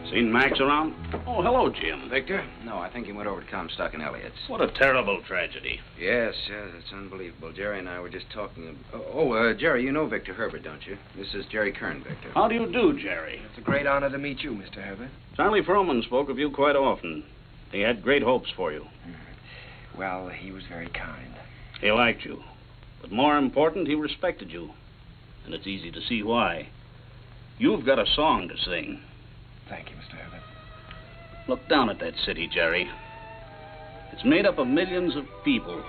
Seen Max around? Oh, hello, Jim. Victor? No, I think he went over to Comstock and Elliott's. What a terrible tragedy. Yes, it's unbelievable. Jerry and I were just talking. Jerry, you know Victor Herbert, don't you? This is Jerry Kern, Victor. How do you do, Jerry? It's a great honor to meet you, Mr. Herbert. Charlie Frohman spoke of you quite often. He had great hopes for you. Well, he was very kind. He liked you. But more important, he respected you. And it's easy to see why. You've got a song to sing. Thank you, Mr. Herbert. Look down at that city, Jerry. It's made up of millions of people.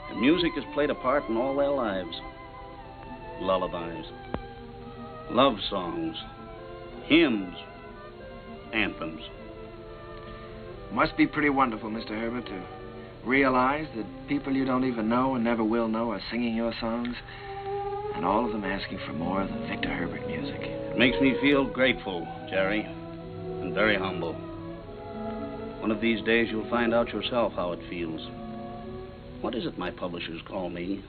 And music has played a part in all their lives. Lullabies, love songs, hymns, anthems. Must be pretty wonderful, Mr. Herbert, to realize that people you don't even know and never will know are singing your songs, and all of them asking for more of the Victor Herbert music. It makes me feel grateful, Jerry, and very humble. One of these days you'll find out yourself how it feels. What is it my publishers call me?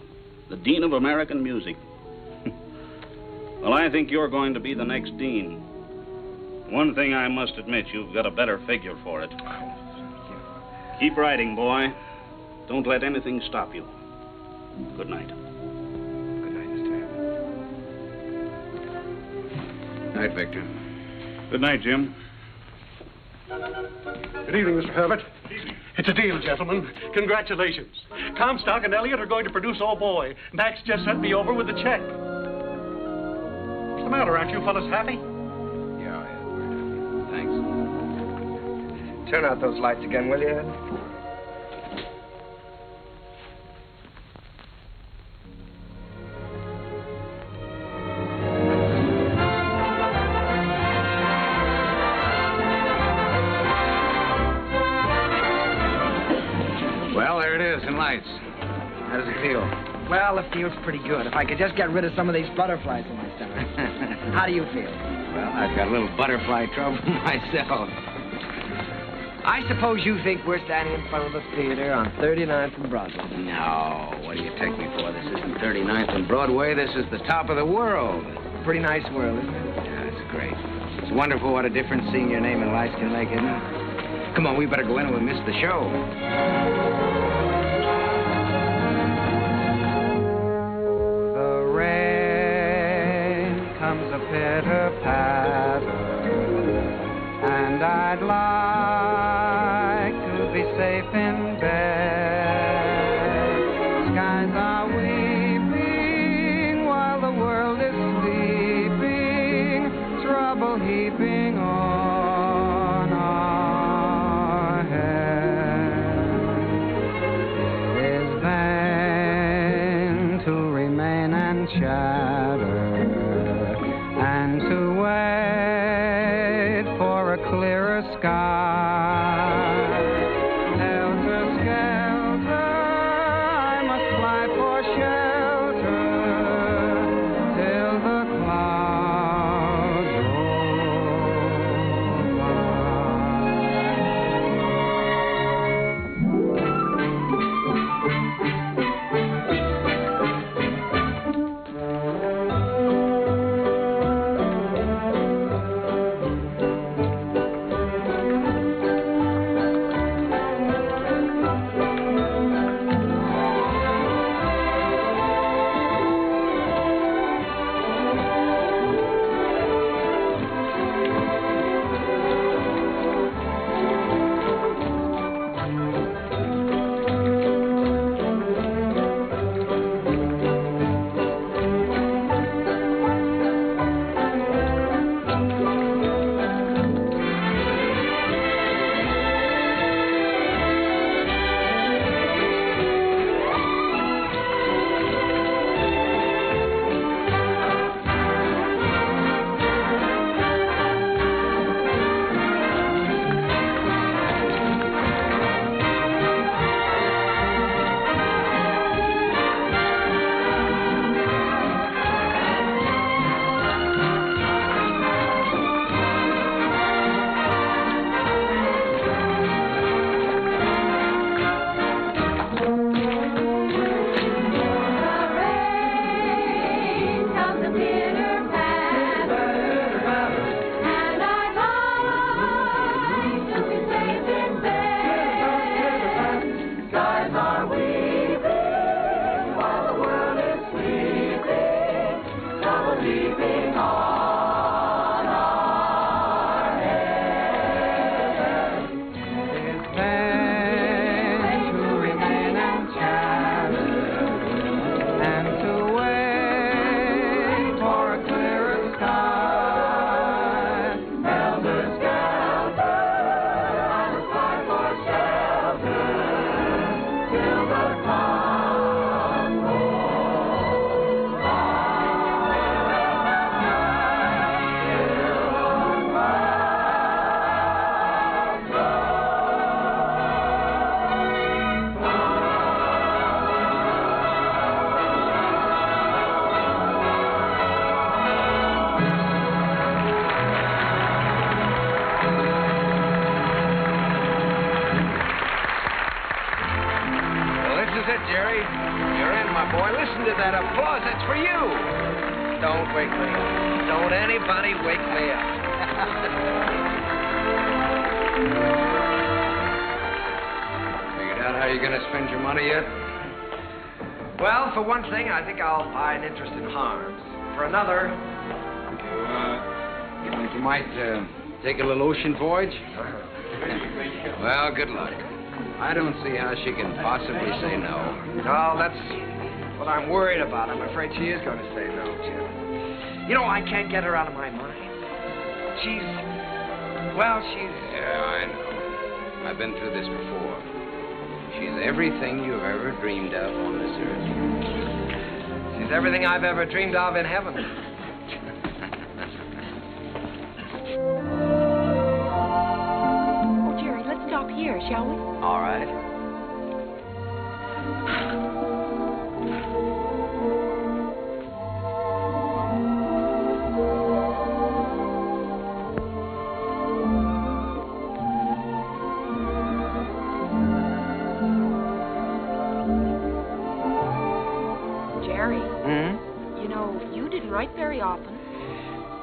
The Dean of American Music. Well, I think you're going to be the next dean. One thing I must admit, you've got a better figure for it. Keep writing, boy. Don't let anything stop you. Good night. Good night, Mr. Herbert. Night, Victor. Good night, Jim. Good evening, Mr. Herbert. It's a deal, gentlemen. Congratulations. Comstock and Elliott are going to produce Oh Boy. Max just sent me over with the check. What's the matter? Aren't you fellas happy? Yeah, we're happy. Thanks. Turn out those lights again, will you, Ed? Well, there it is in lights. How does it feel? Well, it feels pretty good. If I could just get rid of some of these butterflies in my stomach. How do you feel? Well, I've got a little butterfly trouble myself. I suppose you think we're standing in front of the theater on 39th and Broadway. No, what do you take me for? This isn't 39th and Broadway. This is the top of the world. Pretty nice world, isn't it? Yeah, it's great. It's wonderful what a difference seeing your name in lights can make, isn't it? Come on, we better go in or we'll miss the show. The rain comes a pitter-patter, and I'd like to be safe in bed. Skies are weeping while the world is sleeping, trouble heaping on our heads. It is vain to remain and chatter, and to wait for a clearer sky. Helter skelter, I must fly for shelter till the clouds roll by. Jerry. You're in, my boy. Listen to that applause. That's for you. Don't wake me up. Don't anybody wake me up. Figured out how you're going to spend your money yet? Well, for one thing, I think I'll buy an interest in Harms. For another... You think you might take a little ocean voyage? Well, good luck. I don't see how she can possibly say no. No, that's what I'm worried about. I'm afraid she is going to say no, Jim. You know, I can't get her out of my mind. She's... Yeah, I know. I've been through this before. She's everything you've ever dreamed of on this earth. She's everything I've ever dreamed of in heaven. Oh, Jerry, let's stop here, shall we? All right. Write very often.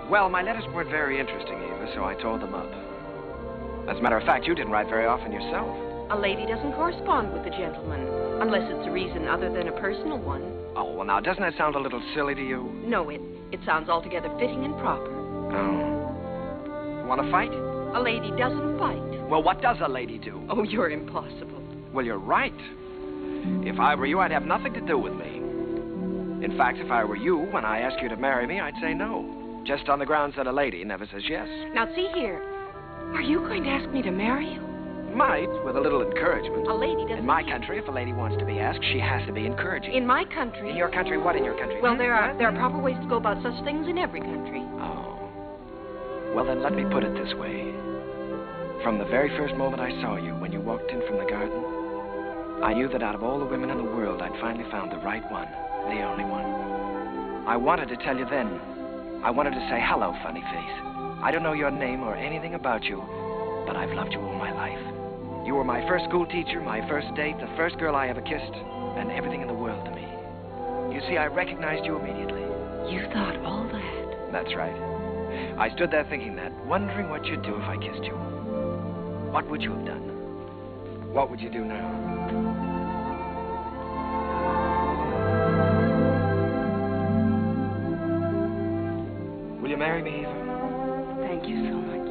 Well, my letters weren't very interesting, Eva, so I tore them up. As a matter of fact, you didn't write very often yourself. A lady doesn't correspond with a gentleman, unless it's a reason other than a personal one. Oh, well, now, doesn't that sound a little silly to you? No, it sounds altogether fitting and proper. Oh. You want to fight? A lady doesn't fight. Well, what does a lady do? Oh, you're impossible. Well, you're right. If I were you, I'd have nothing to do with me. In fact, if I were you, when I ask you to marry me, I'd say no. Just on the grounds that a lady never says yes. Now, see here. Are you going to ask me to marry you? Might, with a little encouragement. A lady doesn't... In my country, if a lady wants to be asked, she has to be encouraging. In my country... In your country? What in your country? Well, there are proper ways to go about such things in every country. Oh. Well, then let me put it this way. From the very first moment I saw you, when you walked in from the garden, I knew that out of all the women in the world, I'd finally found the right one. The only one. I wanted to tell you then. I wanted to say, hello, funny face. I don't know your name or anything about you, but I've loved you all my life. You were my first school teacher, my first date, the first girl I ever kissed, and everything in the world to me. You see, I recognized you immediately. You thought all that? That's right. I stood there thinking that, wondering what you'd do if I kissed you. What would you have done? What would you do now? Will you marry me, Eva? Thank you so much.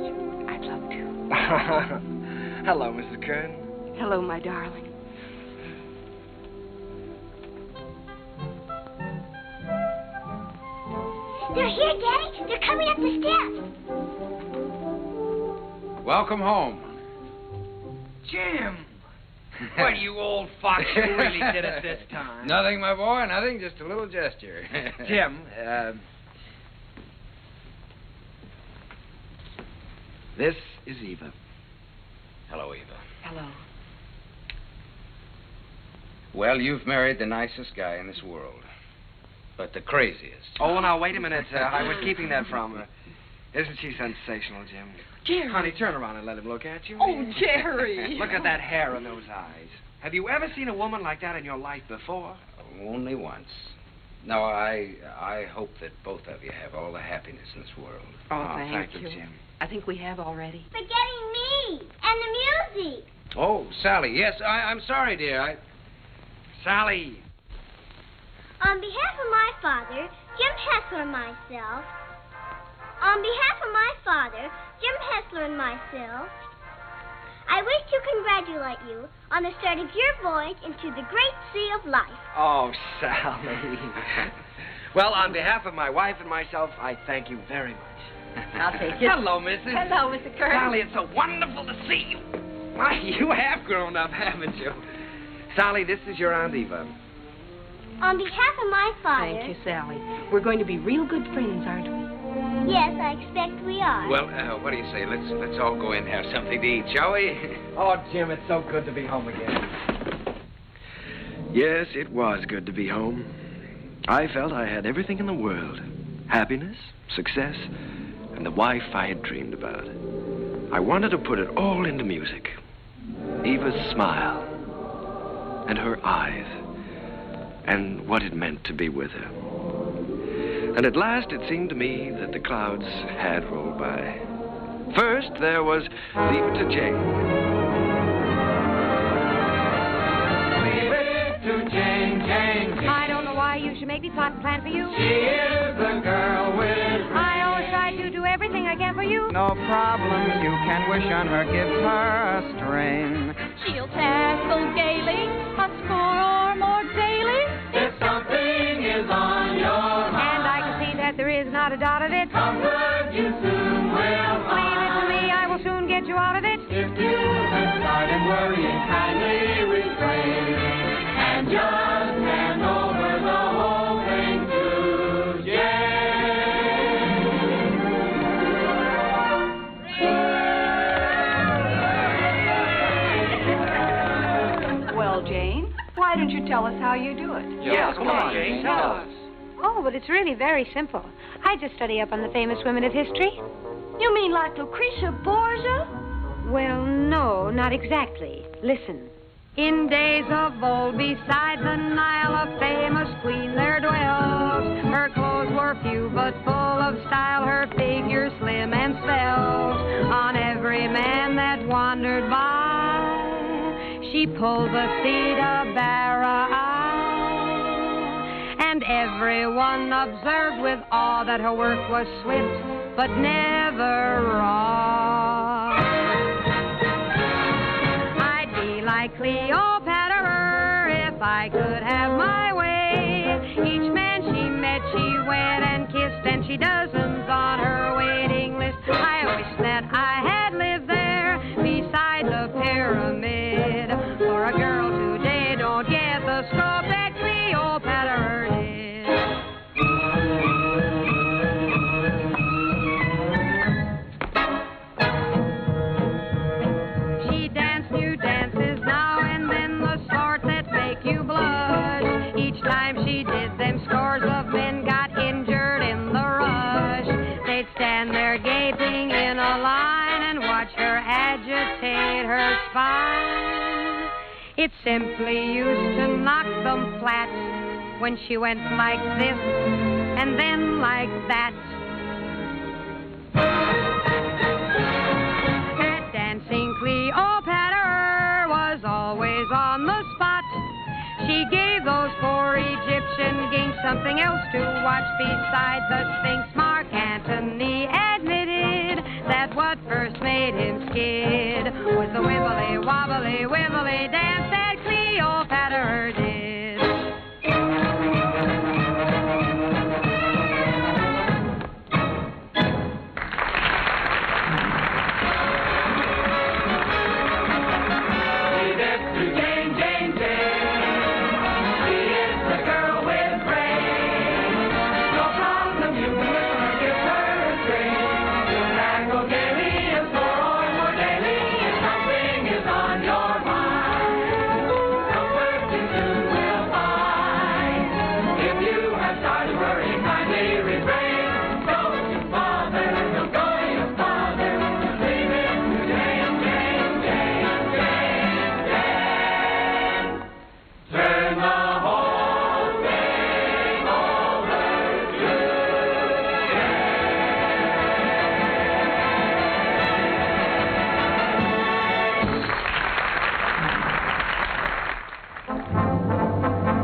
I'd love to. Hello, Mrs. Kern. Hello, my darling. They're here, Daddy. They're coming up the steps. Welcome home. Jim! What, you old fox, you really did it this time. Nothing, my boy, nothing, just a little gesture. Jim, this is Eva. Hello, Eva. Hello. Well, you've married the nicest guy in this world, but the craziest. Oh, now, wait a minute. I was keeping that from her. Isn't she sensational, Jim? Jerry. Honey, turn around and let him look at you. Oh, Jerry. Look at that hair and those eyes. Have you ever seen a woman like that in your life before? Only once. No, I hope that both of you have all the happiness in this world. Oh, thank you, you. Jim. I think we have already. Forgetting me and the music. Oh, Sally, yes, I'm sorry, dear. Sally. On behalf of my father, Jim Hessler and myself. On behalf of my father, Jim Hessler and myself, I wish to congratulate you on the start of your voyage into the great sea of life. Oh, Sally. Well, on behalf of my wife and myself, I thank you very much. I'll take it. Hello, Mrs. Hello, Mr. Kern. Sally, it's so wonderful to see you. Why, you have grown up, haven't you? Sally, this is your Aunt Eva. On behalf of my father... Thank you, Sally. We're going to be real good friends, aren't we? Yes, I expect we are. Well, what do you say? Let's all go in and have something to eat, shall we? Oh, Jim, it's so good to be home again. Yes, it was good to be home. I felt I had everything in the world. Happiness, success, and the wife I had dreamed about. I wanted to put it all into music. Eva's smile, and her eyes, and what it meant to be with her. And at last it seemed to me that the clouds had rolled by. First, there was Leave It to Jane. Leave it to Jane, Jane, Jane. I don't know why you should make me plot and plan for you. She is the girl with... I always try to do everything I can for you. No problem you can wish on her gives her a strain. She'll tackle gaily, a score or more daily. If something is on your mind, and I can see that there is not a dot of it. comfort you soon will find. Leave it to me, I will soon get you out of it. If you have started worrying, kindly refrain and just hand over the whole thing to Jane. Well, Jane, why don't you tell us how you do it? Yes, come on, Jane, tell us. Oh, but it's really very simple. I just study up on the famous women of history. You mean like Lucretia Borgia? Well, no, not exactly. Listen. In days of old, beside the Nile, a famous queen there dwelt. Her clothes were few, but full of style, her figure slim and svelte. On every man that wandered by, she pulled the seat of Bara. And everyone observed with awe that her work was swift, but never raw. I'd be like Cleopatra if I could have my way. Each man she met, she wed and kissed, and she dozens on her waiting list. I wish that I had lived there beside the pyramid. For a girl today don't get the scope that Cleopatra did. She danced new dances now and then, the sort that make you blush. Each time she did them, scores of men got injured in the rush. They'd stand there gaping in a line and watch her agitate her spine. It simply used to knock them flat when she went like this and then like that. That dancing Cleopatra was always on the spot. She gave those poor Egyptian kings something else to watch besides the Sphinx. Mark Antony admitted that what first made him skid was the wibbly wobbly wibbly dance that Cleopatra did.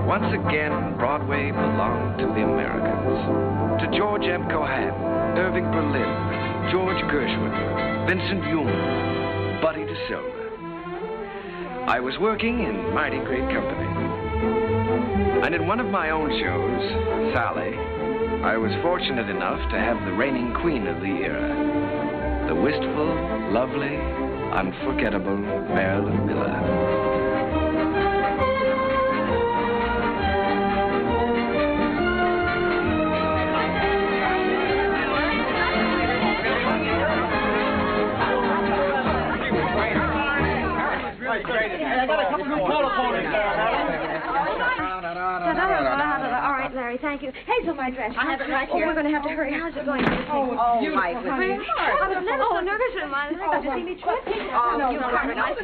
Once again, Broadway belonged to the Americans. To George M. Cohan, Irving Berlin, George Gershwin, Vincent Yoon, Buddy DeSilva. I was working in mighty great company. And in one of my own shows, Sally, I was fortunate enough to have the reigning queen of the era, the wistful, lovely, unforgettable Marilyn Miller. I got a couple new polo ponies there. All right, Larry, thank you. Hazel, my dress. I have it right here. Oh, we're going to have to hurry. How's it going? Oh, my goodness. I was never so nervous in my life to see me trip. Oh, you are nice.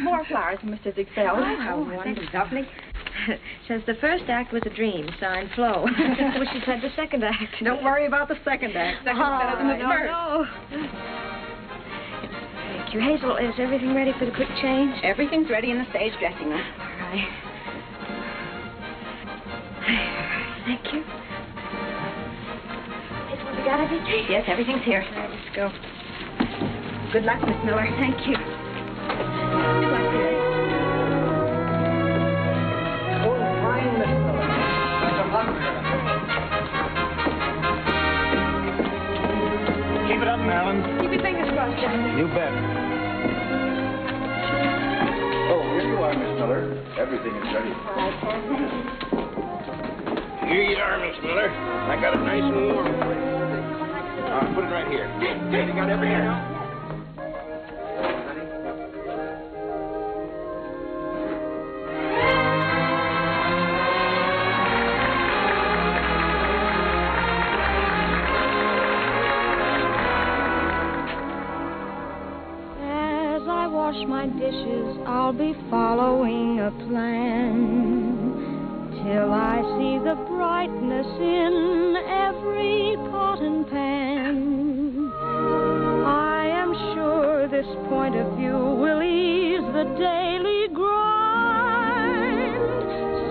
More flowers from Mrs. Excel. Oh, how wonderful. Lovely. Says the first act was a dream, signed Flo. Wish she'd said the second act. Don't worry about the second act. Second's better than the first. No. Thank you. Hazel, is everything ready for the quick change? Everything's ready in the stage dressing room. All right. Thank you. Hazel, we got everything? Yes, everything's here. All right, let's go. Good luck, Miss Miller. Thank you. Good luck, dear. Oh, fine, Miss Miller. That's a lot, Keep it up, Marilyn. Keep your fingers crossed, Johnny. You bet. Oh, here you are, Miss Miller. Everything is ready. All right, Sam. Here you are, Miss Miller. I got it nice and warm for you. Put it right here. You got everything else? Wash my dishes, I'll be following a plan till I see the brightness in every pot and pan. I am sure this point of view will ease the daily grind,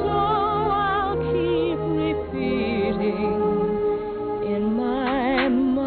so I'll keep repeating in my mind.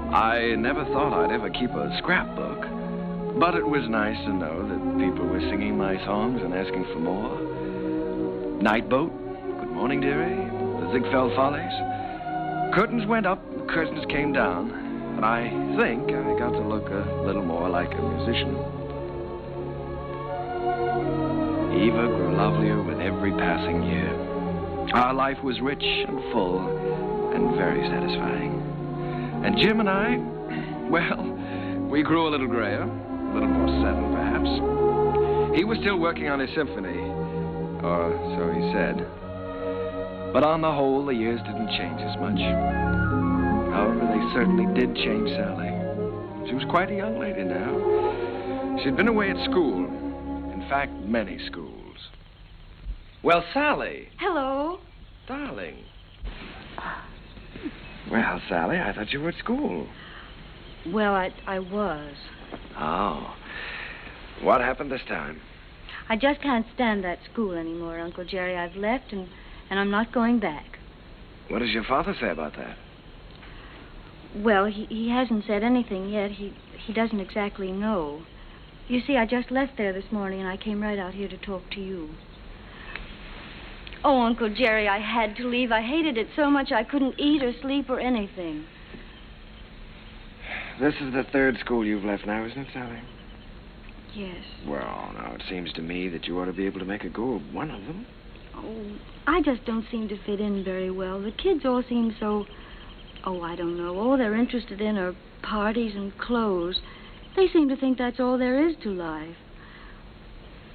I never thought I'd ever keep a scrapbook, but it was nice to know that people were singing my songs and asking for more. Night Boat, Good Morning Dearie, The Ziegfeld Follies. Curtains went up, curtains came down, and I think I got to look a little more like a musician. Eva grew lovelier with every passing year. Our life was rich and full and very satisfying. And Jim and I, well, we grew a little grayer, a little more settled, perhaps. He was still working on his symphony, Or so he said. But on the whole, the years didn't change as much. However, they certainly did change Sally. She was quite a young lady now. She'd been away at school. In fact, many schools. Well, Sally. Hello. Darling. Well, Sally, I thought you were at school. Well, I was. Oh. What happened this time? I just can't stand that school anymore, Uncle Jerry. I've left, and I'm not going back. What does your father say about that? Well, he hasn't said anything yet. He doesn't exactly know. You see, I just left there this morning, and I came right out here to talk to you. Oh, Uncle Jerry, I had to leave. I hated it so much I couldn't eat or sleep or anything. This is the third school you've left now, isn't it, Sally? Yes. Well, now, it seems to me that you ought to be able to make a go of one of them. Oh, I just don't seem to fit in very well. The kids all seem so... Oh, I don't know. All they're interested in are parties and clothes. They seem to think that's all there is to life.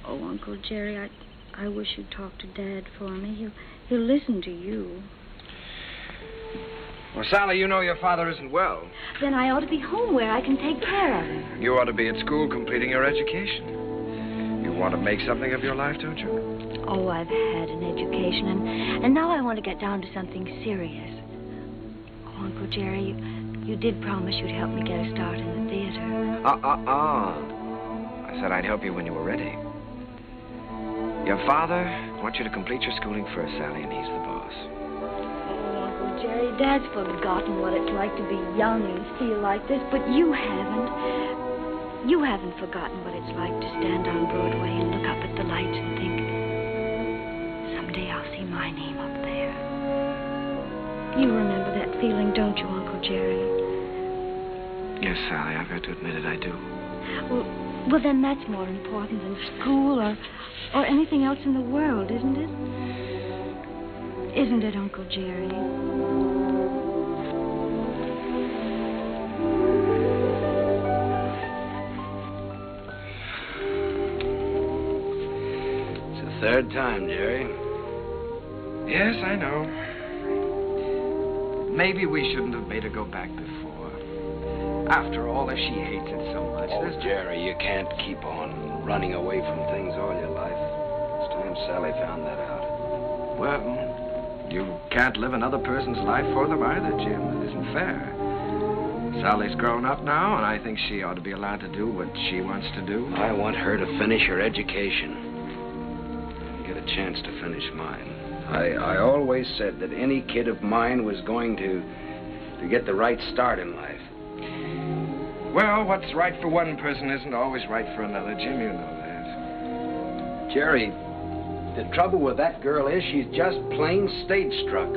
Oh, Uncle Jerry, I wish you'd talk to Dad for me. He'll listen to you. Well, Sally, you know your father isn't well. Then I ought to be home where I can take care of him. You ought to be at school completing your education. You want to make something of your life, don't you? Oh, I've had an education, and now I want to get down to something serious. Oh, Uncle Jerry, you did promise you'd help me get a start in the theater. I said I'd help you when you were ready. Your father wants you to complete your schooling first, Sally, and he's the boss. Oh, Uncle Jerry, Dad's forgotten what it's like to be young and feel like this, but you haven't. You haven't forgotten what it's like to stand on Broadway and look up at the lights and think, someday I'll see my name up there. You remember that feeling, don't you, Uncle Jerry? Yes, Sally, I've got to admit it, I do. Well, then that's more important than school or anything else in the world, isn't it? Isn't it, Uncle Jerry? It's the third time, Jerry. Yes, I know. Maybe we shouldn't have made her go back before. After all, if she hates it so much... Oh, Jerry, you can't keep on running away from things all your life. It's time Sally found that out. Well, you can't live another person's life for them either, Jim. It isn't fair. Sally's grown up now, and I think she ought to be allowed to do what she wants to do. I want her to finish her education and get a chance to finish mine. I always said that any kid of mine was going to get the right start in life. Well, what's right for one person isn't always right for another, Jim. You know that. Jerry, the trouble with that girl is she's just plain stage-struck.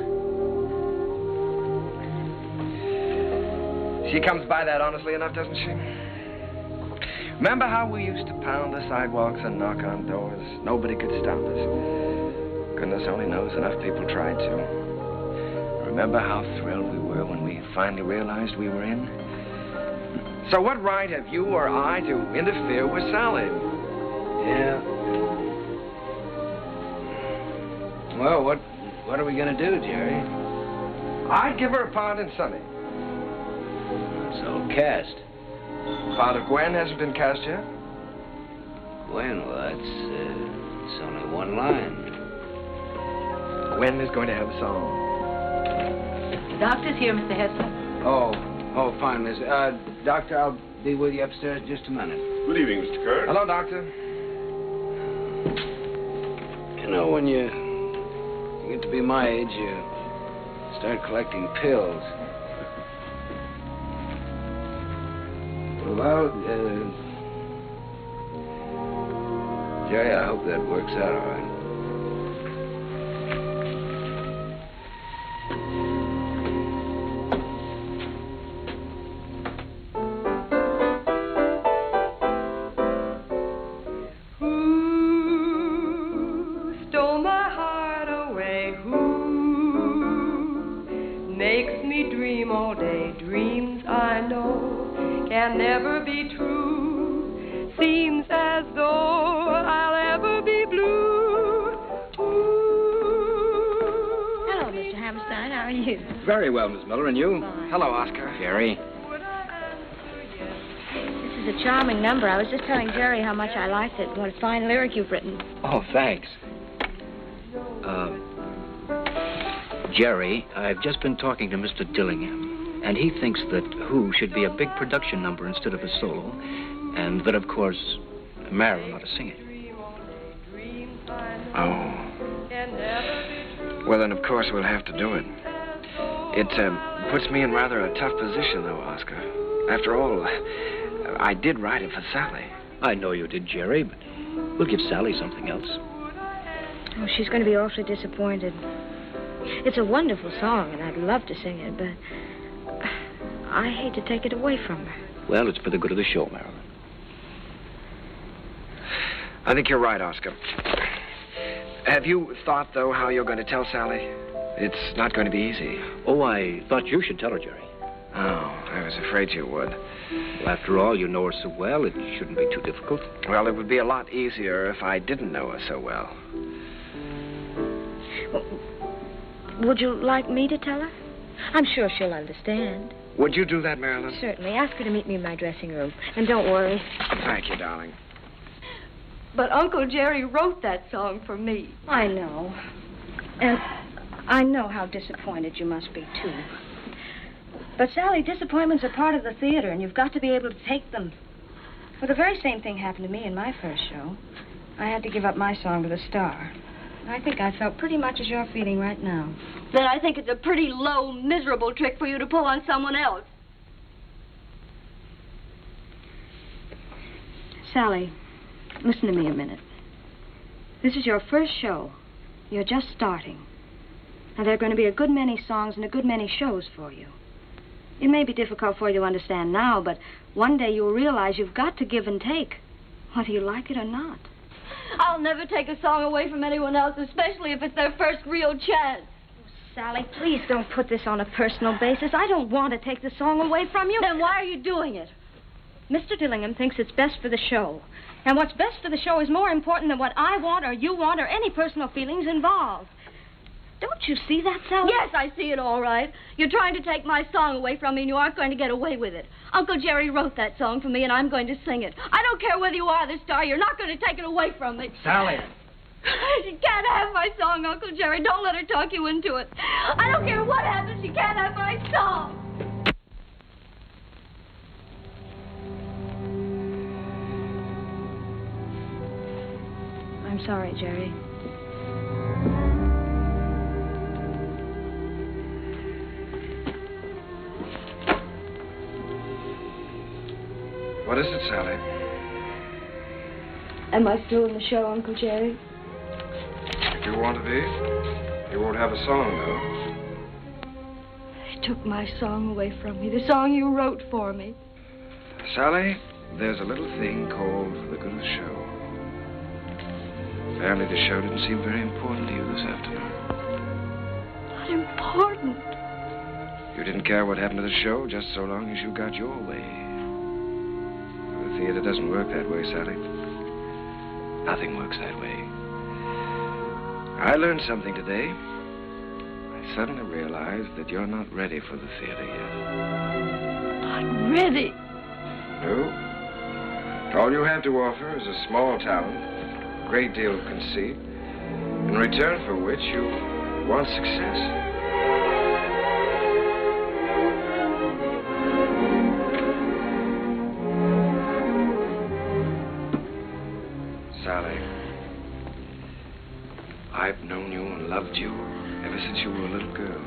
She comes by that honestly enough, doesn't she? Remember how we used to pound the sidewalks and knock on doors? Nobody could stop us. Goodness only knows enough people tried to. Remember how thrilled we were when we finally realized we were in? So what right have you or I to interfere with Sally? Yeah. Well, what are we going to do, Jerry? I'd give her a part in Sonny. So cast. Part of Gwen hasn't been cast yet? Gwen, well, it's only one line. Gwen is going to have a song. The doctor's here, Mr. Hessler. Oh, fine, Miss. Doctor, I'll be with you upstairs in just a minute. Good evening, Mr. Kern. Hello, Doctor. You know, when you get to be my age, you start collecting pills. Well, Jerry, I hope that works out all right. Never be true. Seems as though I'll ever be blue. you? Very well, Miss Miller, and you? Fine. Hello, Oscar. Jerry. This is a charming number. I was just telling Jerry how much I liked it. What a fine lyric you've written. Oh, thanks. Jerry, I've just been talking to Mr. Dillingham, and he thinks that Who should be a big production number instead of a solo, and that, of course, Marilyn ought to sing it. Oh. Well, then, of course, we'll have to do it. It puts me in rather a tough position, though, Oscar. After all, I did write it for Sally. I know you did, Jerry, but we'll give Sally something else. Oh, she's going to be awfully disappointed. It's a wonderful song, and I'd love to sing it, but I hate to take it away from her. Well, it's for the good of the show, Marilyn. I think you're right, Oscar. Have you thought, though, how you're going to tell Sally? It's not going to be easy. Oh, I thought you should tell her, Jerry. Oh, I was afraid you would. Well, after all, you know her so well, it shouldn't be too difficult. Well, it would be a lot easier if I didn't know her so well. Would you like me to tell her? I'm sure she'll understand. Would you do that, Marilyn? Certainly. Ask her to meet me in my dressing room. And don't worry. Thank you, darling. But Uncle Jerry wrote that song for me. I know. And I know how disappointed you must be, too. But, Sally, disappointments are part of the theater, and you've got to be able to take them. Well, the very same thing happened to me in my first show. I had to give up my song to the star. I think I felt pretty much as you're feeling right now. Then I think it's a pretty low, miserable trick for you to pull on someone else. Sally, listen to me a minute. This is your first show. You're just starting. Now, there are going to be a good many songs and a good many shows for you. It may be difficult for you to understand now, but one day you'll realize you've got to give and take, whether you like it or not. I'll never take a song away from anyone else, especially if it's their first real chance. Sally, please don't put this on a personal basis. I don't want to take the song away from you. Then why are you doing it? Mr. Dillingham thinks it's best for the show. And what's best for the show is more important than what I want or you want or any personal feelings involved. Don't you see that, Sally? Yes, I see it all right. You're trying to take my song away from me, and you aren't going to get away with it. Uncle Jerry wrote that song for me, and I'm going to sing it. I don't care whether you are the star. You're not going to take it away from me. Sally. She can't have my song, Uncle Jerry. Don't let her talk you into it. I don't care what happens. She can't have my song. I'm sorry, Jerry. What is it, Sally? Am I still in the show, Uncle Jerry? If you want to be. You won't have a song, though. He took my song away from me, the song you wrote for me. Sally, there's a little thing called the good of the show. Apparently the show didn't seem very important to you this afternoon. Not important. You didn't care what happened to the show just so long as you got your way. The theater doesn't work that way, Sally. Nothing works that way. I learned something today. I suddenly realized that you're not ready for the theater yet. Not ready? No. All you have to offer is a small talent, a great deal of conceit, in return for which you want success. Sally, I've known you and loved you ever since you were a little girl.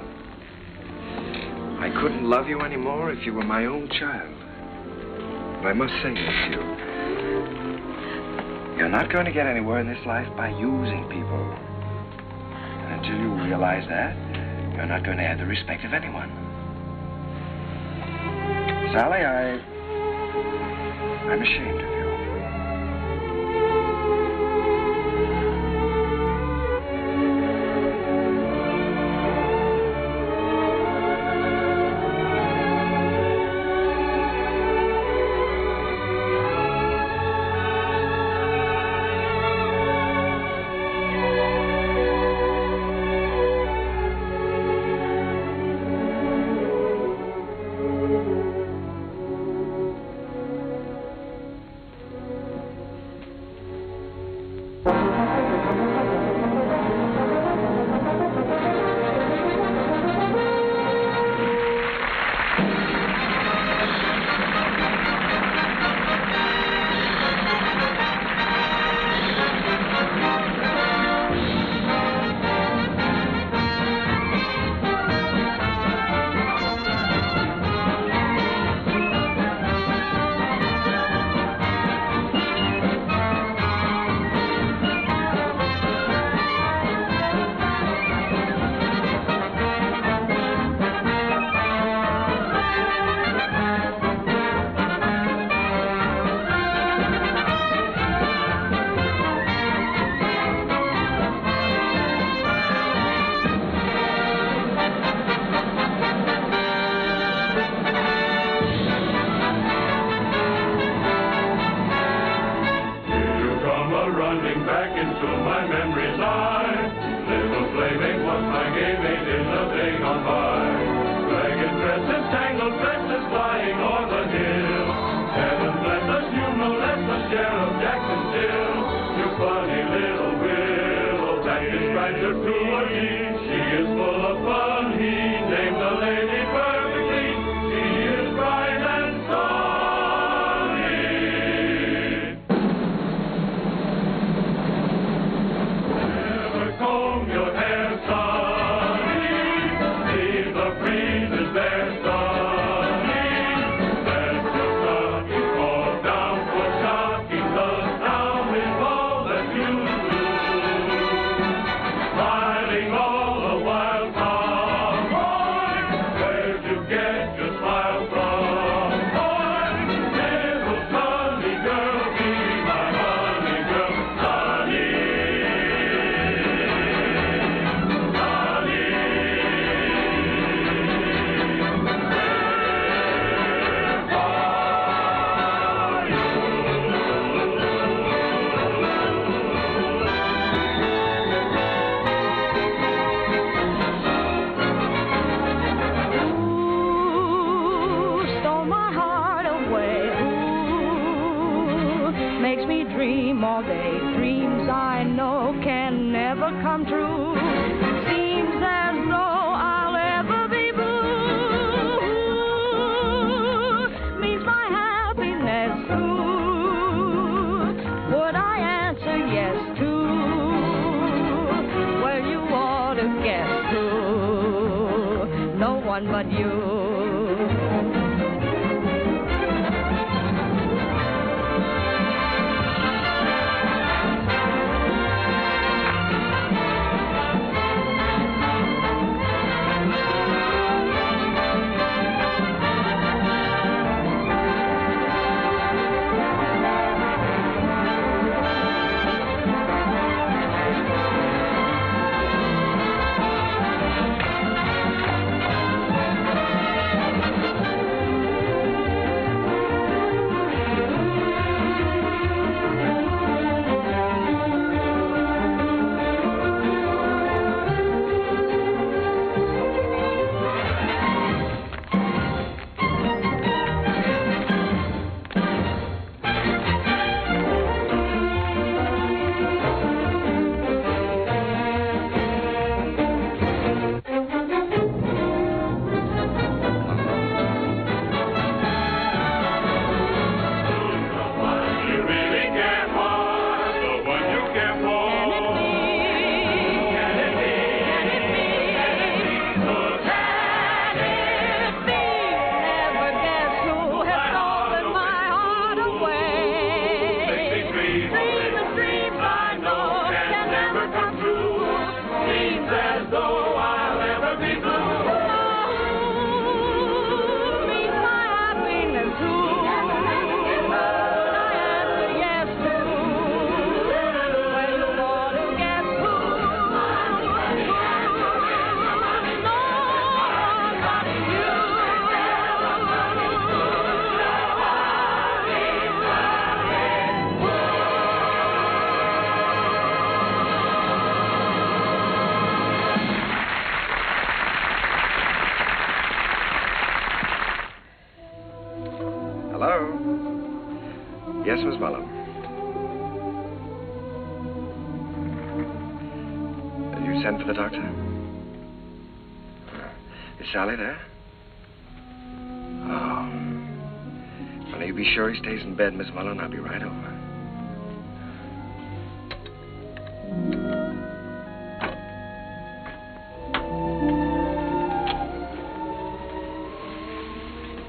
I couldn't love you anymore if you were my own child. But I must say this to you. You're not going to get anywhere in this life by using people. And until you realize that, you're not going to have the respect of anyone. Sally, I'm ashamed of you. back into my memory's eye. Little playmate was my gay mate in the day gone by. Ragged dresses, tangled tresses, flying o'er the hill. Heaven bless us, you no less the Sheriff Jackson still. You funny little willow that describes her to a T. She is full of fun, he named the lady perfectly. She is bright and sunny. Never comb your hair, sonny. Leave the breezes there, sonny. Let your stockings fall down for shocking. The sound is all that you do. Smiling all the while, cowboy. Where'd you get your smile from, boy? Little sunny girl, be my honey girl, sunny. Stole my heart away. Ooh, makes me dream all day. Dreams I know can never come true. Seems as though I'll ever be blue. Means my happiness too. Would I answer yes to? Well, you ought to guess who. No one but you. Yes, Miss Mullin. You sent for the doctor? Is Sally there? Oh. Well, you be sure he stays in bed, Miss Mullin. I'll be right over.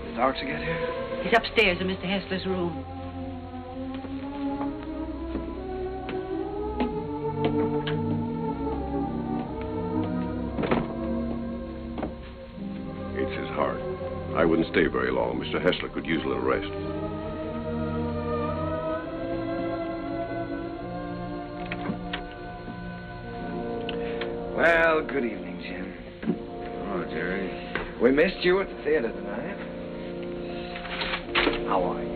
The doctor get here? He's upstairs in Mr. Hessler's room. It's his heart. I wouldn't stay very long. Mr. Hessler could use a little rest. Well, good evening, Jim. Oh, Jerry. We missed you at the theater tonight. How are you?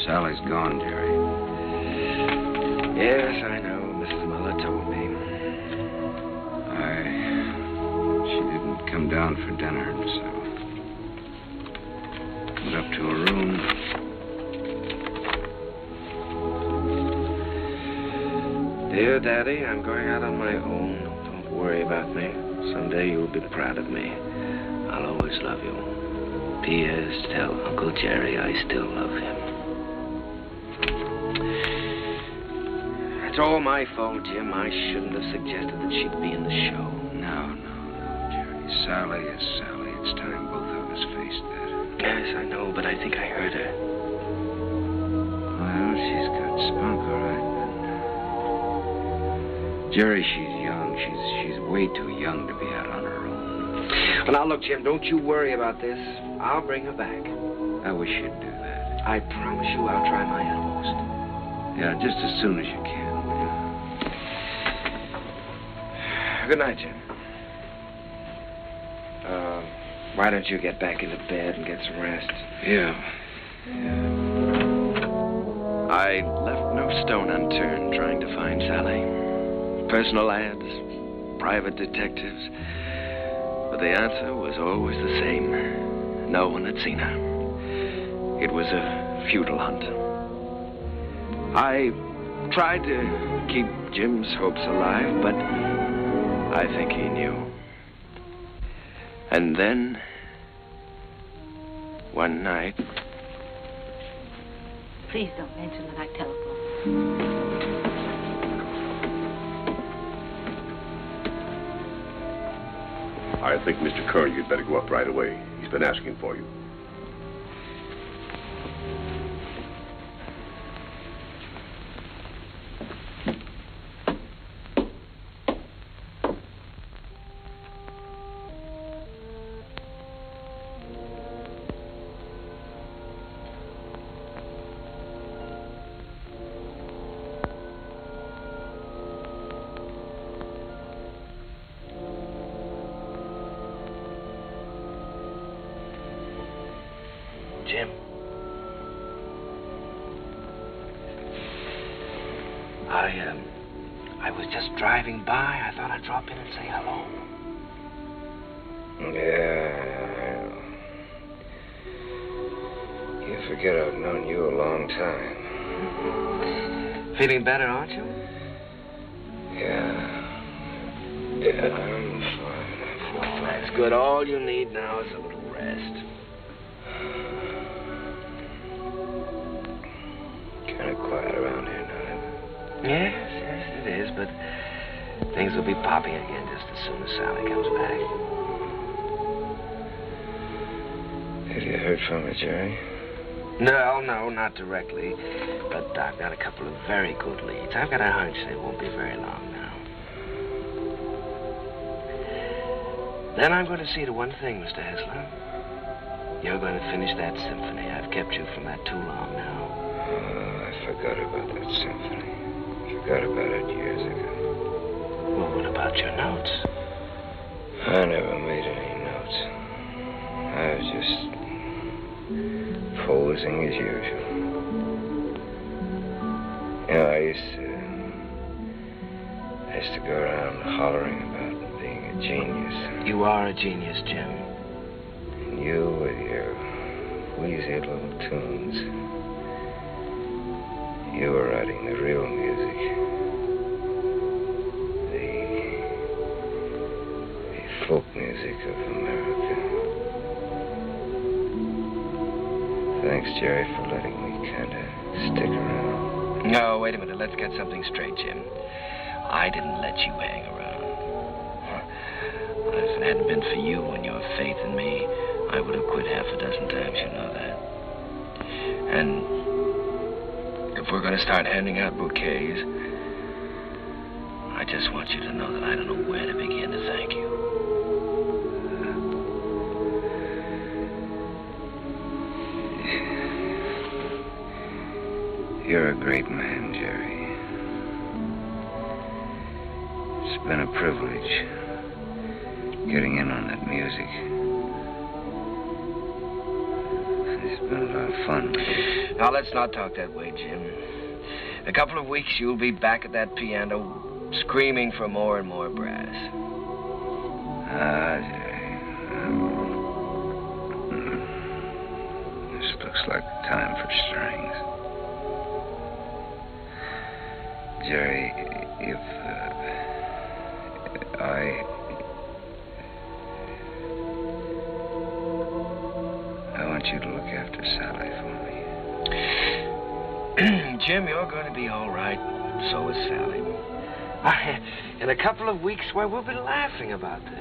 Sally's gone, Jerry. Yes, I know. Mrs. Muller told me. She didn't come down for dinner, so went up to her room. Dear Daddy, I'm going out on my own. Don't worry about me. Someday you'll be proud of me. I'll always love you. P.S. Tell Uncle Jerry I still love him. It's all my fault, Jim. I shouldn't have suggested that she'd be in the show. No, Jerry. Sally is Sally. It's time both of us faced that. Yes, I know, but I think I heard her. Well, she's got spunk, all right. But Jerry, she's young. She's way too young to be out on her own. Well, now, look, Jim, don't you worry about this. I'll bring her back. I wish you'd do that. I promise you I'll try my utmost. Yeah, just as soon as you can. Good night, Jim. Why don't you get back into bed and get some rest? Yeah. I left no stone unturned trying to find Sally. Personal ads, private detectives. But the answer was always the same. No one had seen her. It was a futile hunt. I tried to keep Jim's hopes alive, but I think he knew. And then, one night... Please don't mention that I telephoned. I think, Mr. Kern, you'd better go up right away. He's been asking for you. Jim. I was just driving by. I thought I'd drop in and say hello. Yeah. You forget I've known you a long time. Feeling better, aren't you? Yeah, I'm fine. I feel fine. That's good. All you need now is a little rest. Kind of quiet around here now. Yes, it is, but things will be popping again just as soon as Sally comes back. Have you heard from her, Jerry? No, not directly. But I've got a couple of very good leads. I've got a hunch they won't be very long now. Then I'm going to see to one thing, Mr. Hessler. You're going to finish that symphony. I've kept you from that too long now. I forgot about that symphony. Forgot about it years ago. Well, what about your notes? I never made any notes. I was just posing as usual. You know, I used to go around hollering about being a genius. You are a genius, Jim. And you with your wheezy little tunes. You were writing the real music. The folk music of America. Thanks, Jerry, for letting me kind of stick around. No, wait a minute. Let's get something straight, Jim. I didn't let you hang around. If it hadn't been for you and your faith in me, I would have quit half a dozen times, you know that. And if we're going to start handing out bouquets, I just want you to know that I don't know where to begin to thank you. You're a great man, Jerry. It's been a privilege getting in on that music. It's been a lot of fun. Now, let's not talk that way, Jim. In a couple of weeks, you'll be back at that piano, screaming for more and more brass. This looks like time for strings. Jerry, if I want you to look after Sally for me. Jim, you're going to be all right. So is Sally. In a couple of weeks, why, we'll be laughing about this.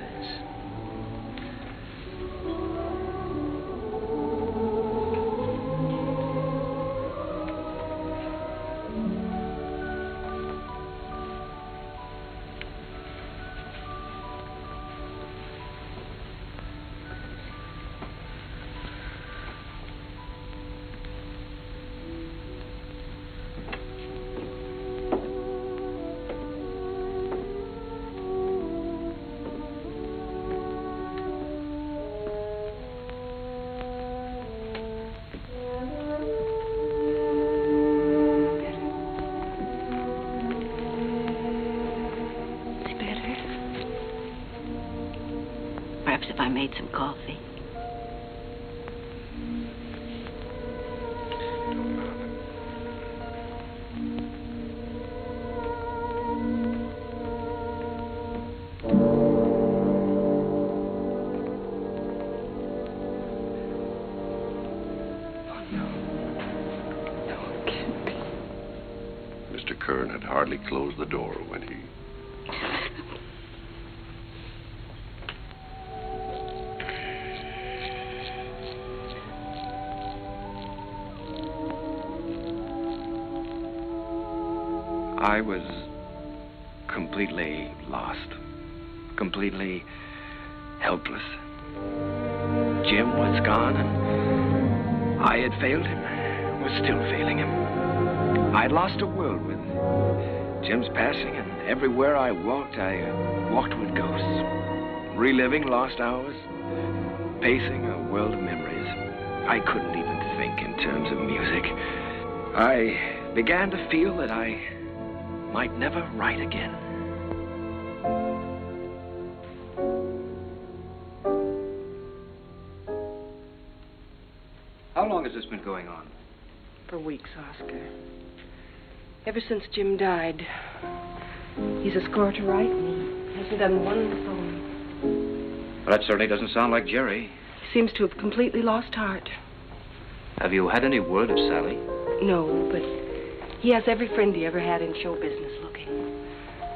I made some coffee. Mr. Kern had hardly closed the door when he... I was completely lost, completely helpless. Jim was gone, and I had failed him, was still failing him. I'd lost a world with Jim's passing, and everywhere I walked with ghosts, reliving lost hours, pacing a world of memories. I couldn't even think in terms of music. I began to feel that I might never write again. How long has this been going on? For weeks, Oscar. Ever since Jim died. He's a score to write, and he hasn't done one song. Well, that certainly doesn't sound like Jerry. He seems to have completely lost heart. Have you had any word of Sally? No, but he has every friend he ever had in show business looking.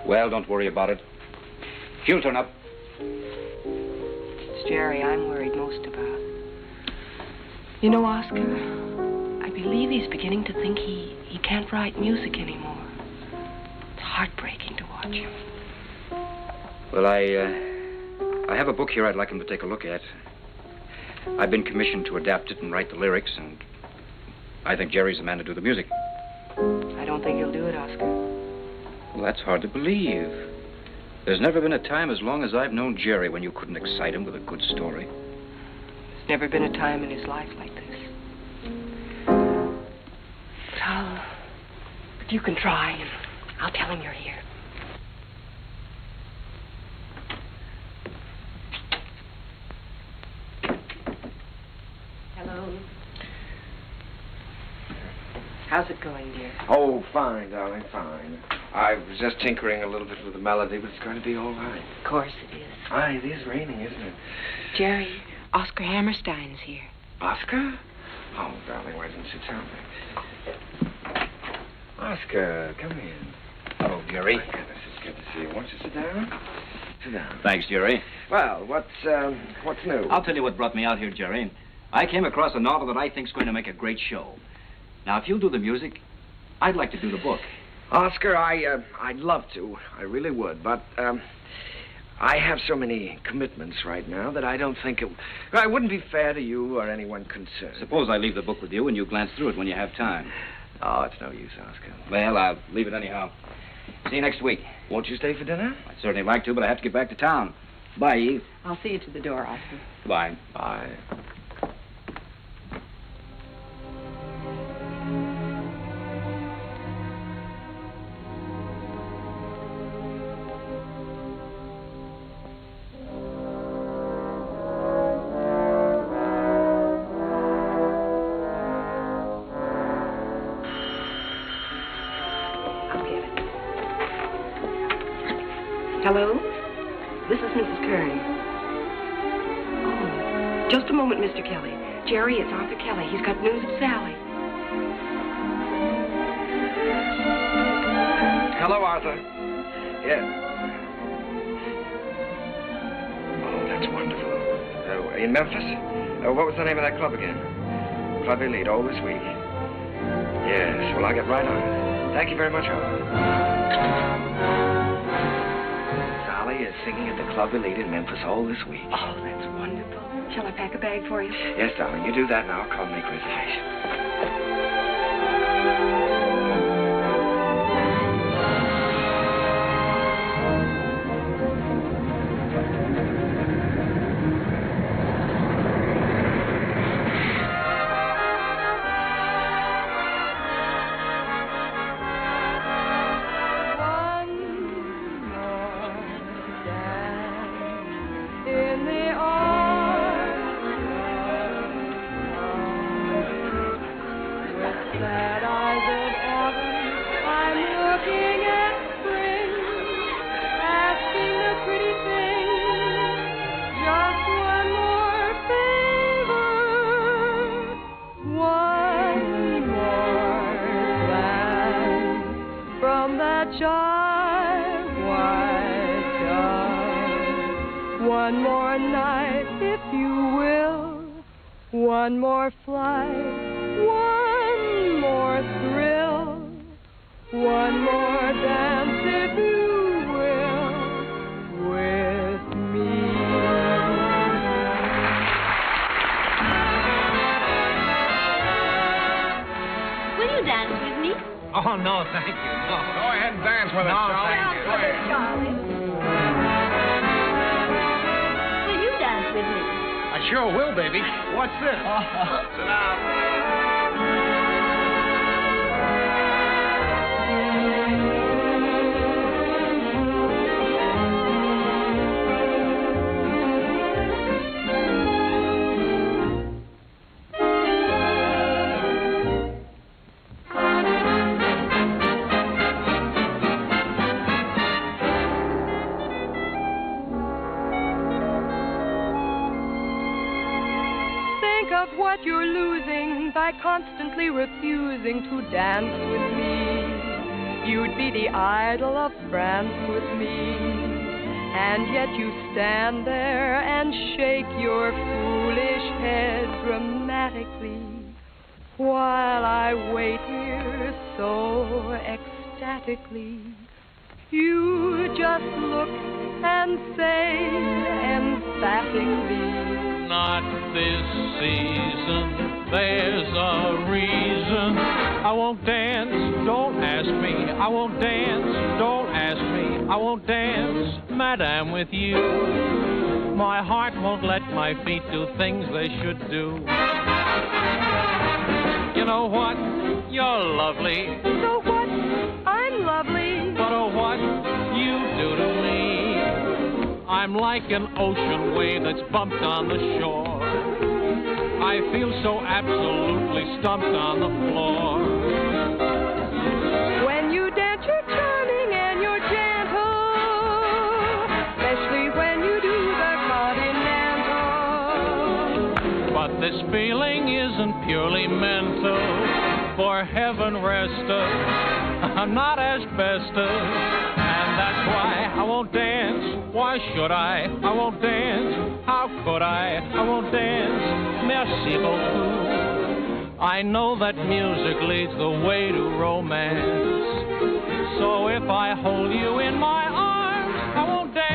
Well, don't worry about it. She'll turn up. It's Jerry I'm worried most about. You know, Oscar, I believe he's beginning to think he can't write music anymore. It's heartbreaking to watch him. Well, I have a book here I'd like him to take a look at. I've been commissioned to adapt it and write the lyrics, and I think Jerry's the man to do the music. I don't think he'll do it, Oscar. Well, that's hard to believe. There's never been a time as long as I've known Jerry when you couldn't excite him with a good story. There's never been a time in his life like this. But you can try, and I'll tell him you're here. Hello. How's it going, dear? Oh, fine, darling, fine. I was just tinkering a little bit with the melody, but it's going to be all right. Of course it is. Aye, it is raining, isn't it? Jerry, Oscar Hammerstein's here. Oscar? Oh, darling, why didn't you tell me? Oscar, come in. Hello, Jerry. My goodness, it's good to see you. Won't you sit down? Sit down. Thanks, Jerry. Well, what's new? I'll tell you what brought me out here, Jerry. I came across a novel that I think's going to make a great show. Now, if you'll do the music, I'd like to do the book. Oscar, I'd love to. I really would, but, I have so many commitments right now that I don't think it wouldn't be fair to you or anyone concerned. Suppose I leave the book with you and you glance through it when you have time. Oh, it's no use, Oscar. Well, I'll leave it anyhow. See you next week. Won't you stay for dinner? I'd certainly like to, but I have to get back to town. Bye, Eve. I'll see you to the door, Oscar. Bye. Bye. Hello? This is Mrs. Kern. Oh, just a moment, Mr. Kelly. Jerry, it's Arthur Kelly. He's got news of Sally. Hello, Arthur. Yeah. Oh, that's wonderful. In Memphis? What was the name of that club again? Club Elite, all this week. Yes, well, I'll get right on it. Thank you very much, Arthur. Sally is singing at the Club Elite in Memphis all this week. Oh, that's wonderful. Shall I pack a bag for you? Yes, darling, you do that now. I'll call and make reservations. One more flight, one more thrill, one more dance, if you will, with me. Will you dance with me? Oh, no, thank you. No. Go ahead and dance with us, Charlie. Thank you. Go ahead, Charlie. Will you dance with me? I sure will, baby. What's this? Sit down. What you're losing by constantly refusing to dance with me. You'd be the idol of France with me, and yet you stand there and shake your foolish head dramatically while I wait here so ecstatically. You just look and say emphatically, not this season, there's a reason. I won't dance, don't ask me. I won't dance, don't ask me. I won't dance, madame, with you. My heart won't let my feet do things they should do. You know what? You're lovely. So what? I'm lovely. But oh, what you do to me. I'm like an ocean wave that's bumped on the shore. I feel so absolutely stumped on the floor. When you dance, you're charming and you're gentle, especially when you do the continental. But this feeling isn't purely mental. For heaven rest us, not asbestos. And that's why I won't dance. Why should I? I won't dance. How could I? I won't dance. Merci beaucoup. I know that music leads the way to romance. So if I hold you in my arms, I won't dance.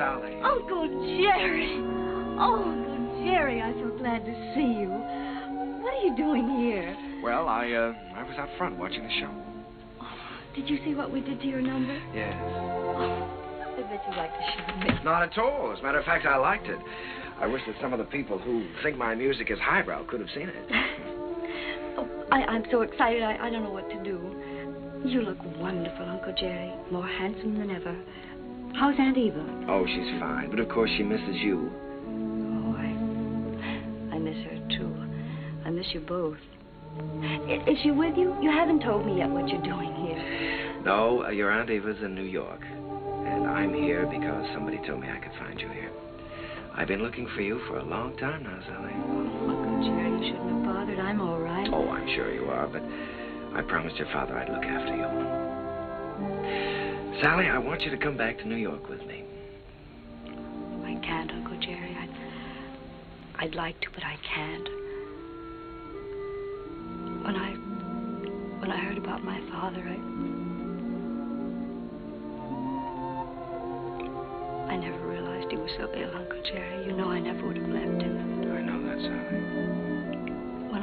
Sally. Uncle Jerry. Oh, Uncle Jerry, I'm so glad to see you. What are you doing here? Well, I was out front watching the show. Did you see what we did to your number? Yes. I bet you'd like to show me. Not at all. As a matter of fact, I liked it. I wish that some of the people who think my music is highbrow could have seen it. I'm so excited, I don't know what to do. You look wonderful, Uncle Jerry. More handsome than ever. How's Aunt Eva? Oh, she's fine. But of course she misses you. Oh, I miss her, too. I miss you both. Is she with you? You haven't told me yet what you're doing here. No, your Aunt Eva's in New York. And I'm here because somebody told me I could find you here. I've been looking for you for a long time now, Sally. Oh, Uncle Jerry, you shouldn't have bothered. I'm all right. Oh, I'm sure you are, but I promised your father I'd look after you. Sally, I want you to come back to New York with me. I can't, Uncle Jerry. I'd like to, but I can't. When I heard about my father, I never realized he was so ill, Uncle Jerry. You know I never would have left him. I know that, Sally. When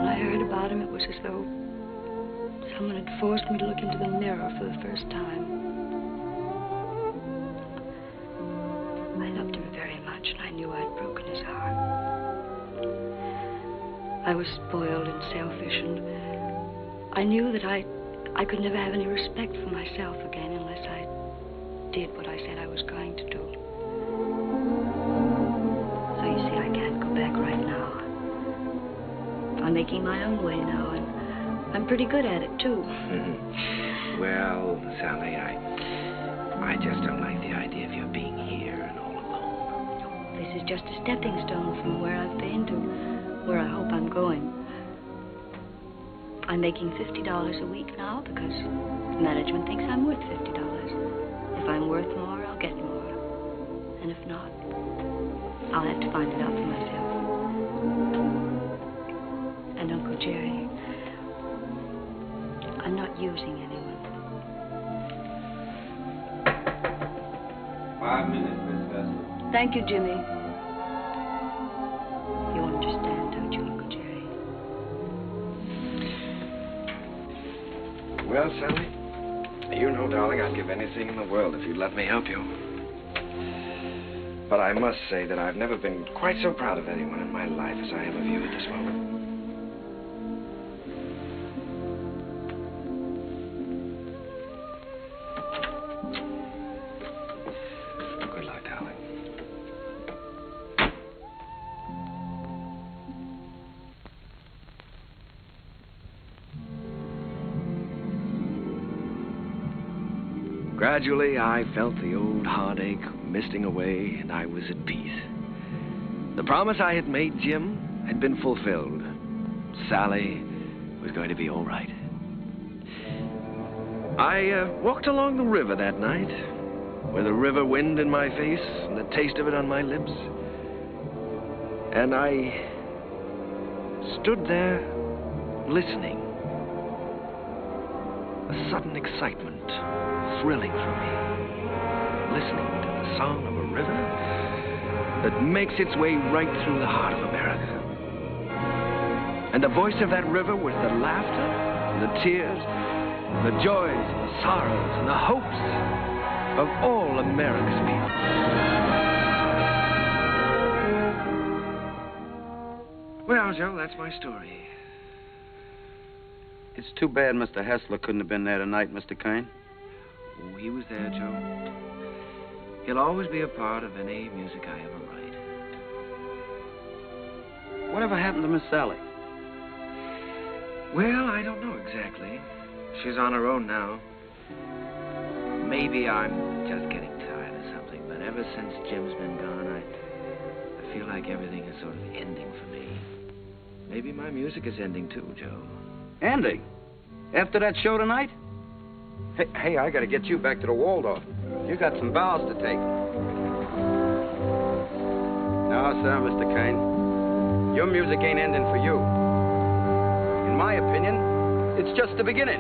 I heard about him, it was as though someone had forced me to look into the mirror for the first time. I loved him very much, and I knew I'd broken his heart. I was spoiled and selfish, and I knew that I could never have any respect for myself again unless I did what I said I was going to do. So you see, I can't go back right now. I'm making my own way now, and I'm pretty good at it, too. Well, Sally, I just don't like the idea of you being here and all alone. This is just a stepping stone from where I've been to where I hope I'm going. I'm making $50 a week now because the management thinks I'm worth $50. If I'm worth more, I'll get more. And if not, I'll have to find it out for myself. And Uncle Jerry, I'm not using anyone. 5 minutes, Miss Hessler. Thank you, Jimmy. You understand, don't you, Uncle Jerry? Well, Sally, you know, darling, I'd give anything in the world if you'd let me help you. But I must say that I've never been quite so proud of anyone in my life as I am of you at this moment. Good luck, darling. Gradually, I felt the old heartache misting away, and I was at peace. The promise I had made Jim had been fulfilled. Sally was going to be all right. I walked along the river that night, with the river wind in my face and the taste of it on my lips. And I stood there listening. A sudden excitement thrilling through me, listening to the song of a river that makes its way right through the heart of America. And the voice of that river was the laughter, the tears, the joys, the sorrows, and the hopes of all America's people. Well, Joe, that's my story. It's too bad Mr. Hessler couldn't have been there tonight, Mr. Kern. Oh, he was there, Joe. He'll always be a part of any music I ever write. Whatever happened to Miss Sally? Well, I don't know exactly. She's on her own now. Maybe I'm just getting tired of something, but ever since Jim's been gone, I feel like everything is sort of ending for me. Maybe my music is ending too, Joe. Ending? After that show tonight? Hey, I gotta get you back to the Waldorf. You got some bows to take. No, sir, Mr. Kern. Your music ain't ending for you. In my opinion, it's just the beginning.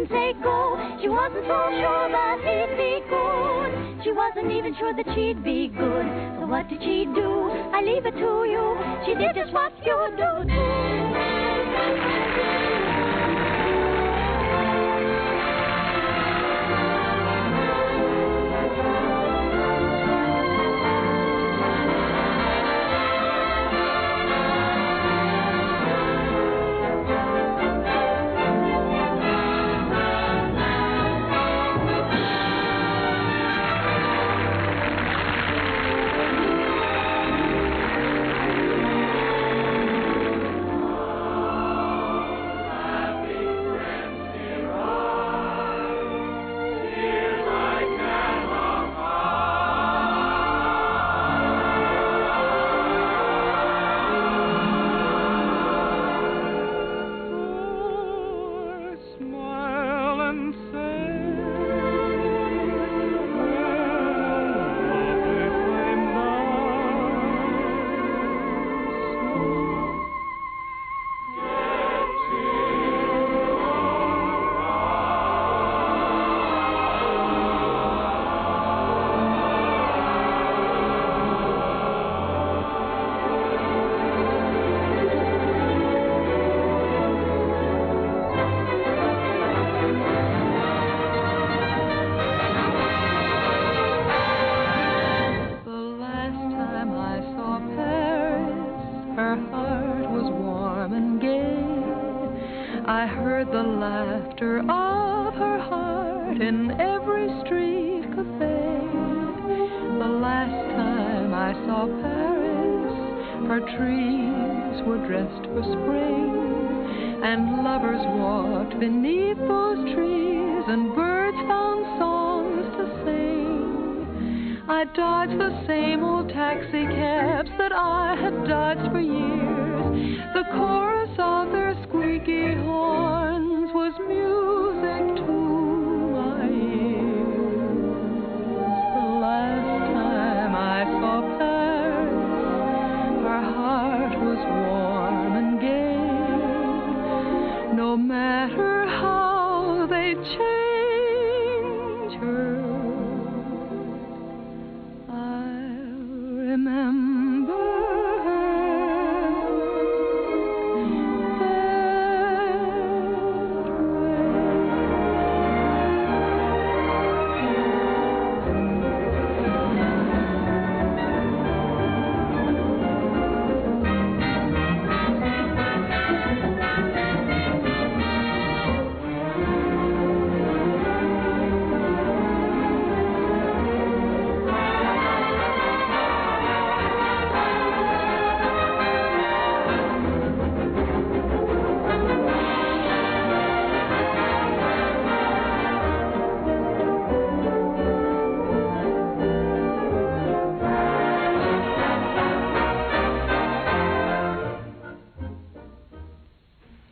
didn't say go. She wasn't so sure that he'd be good. She wasn't even sure that she'd be good. So what did she do? I leave it to you. She did just what you do.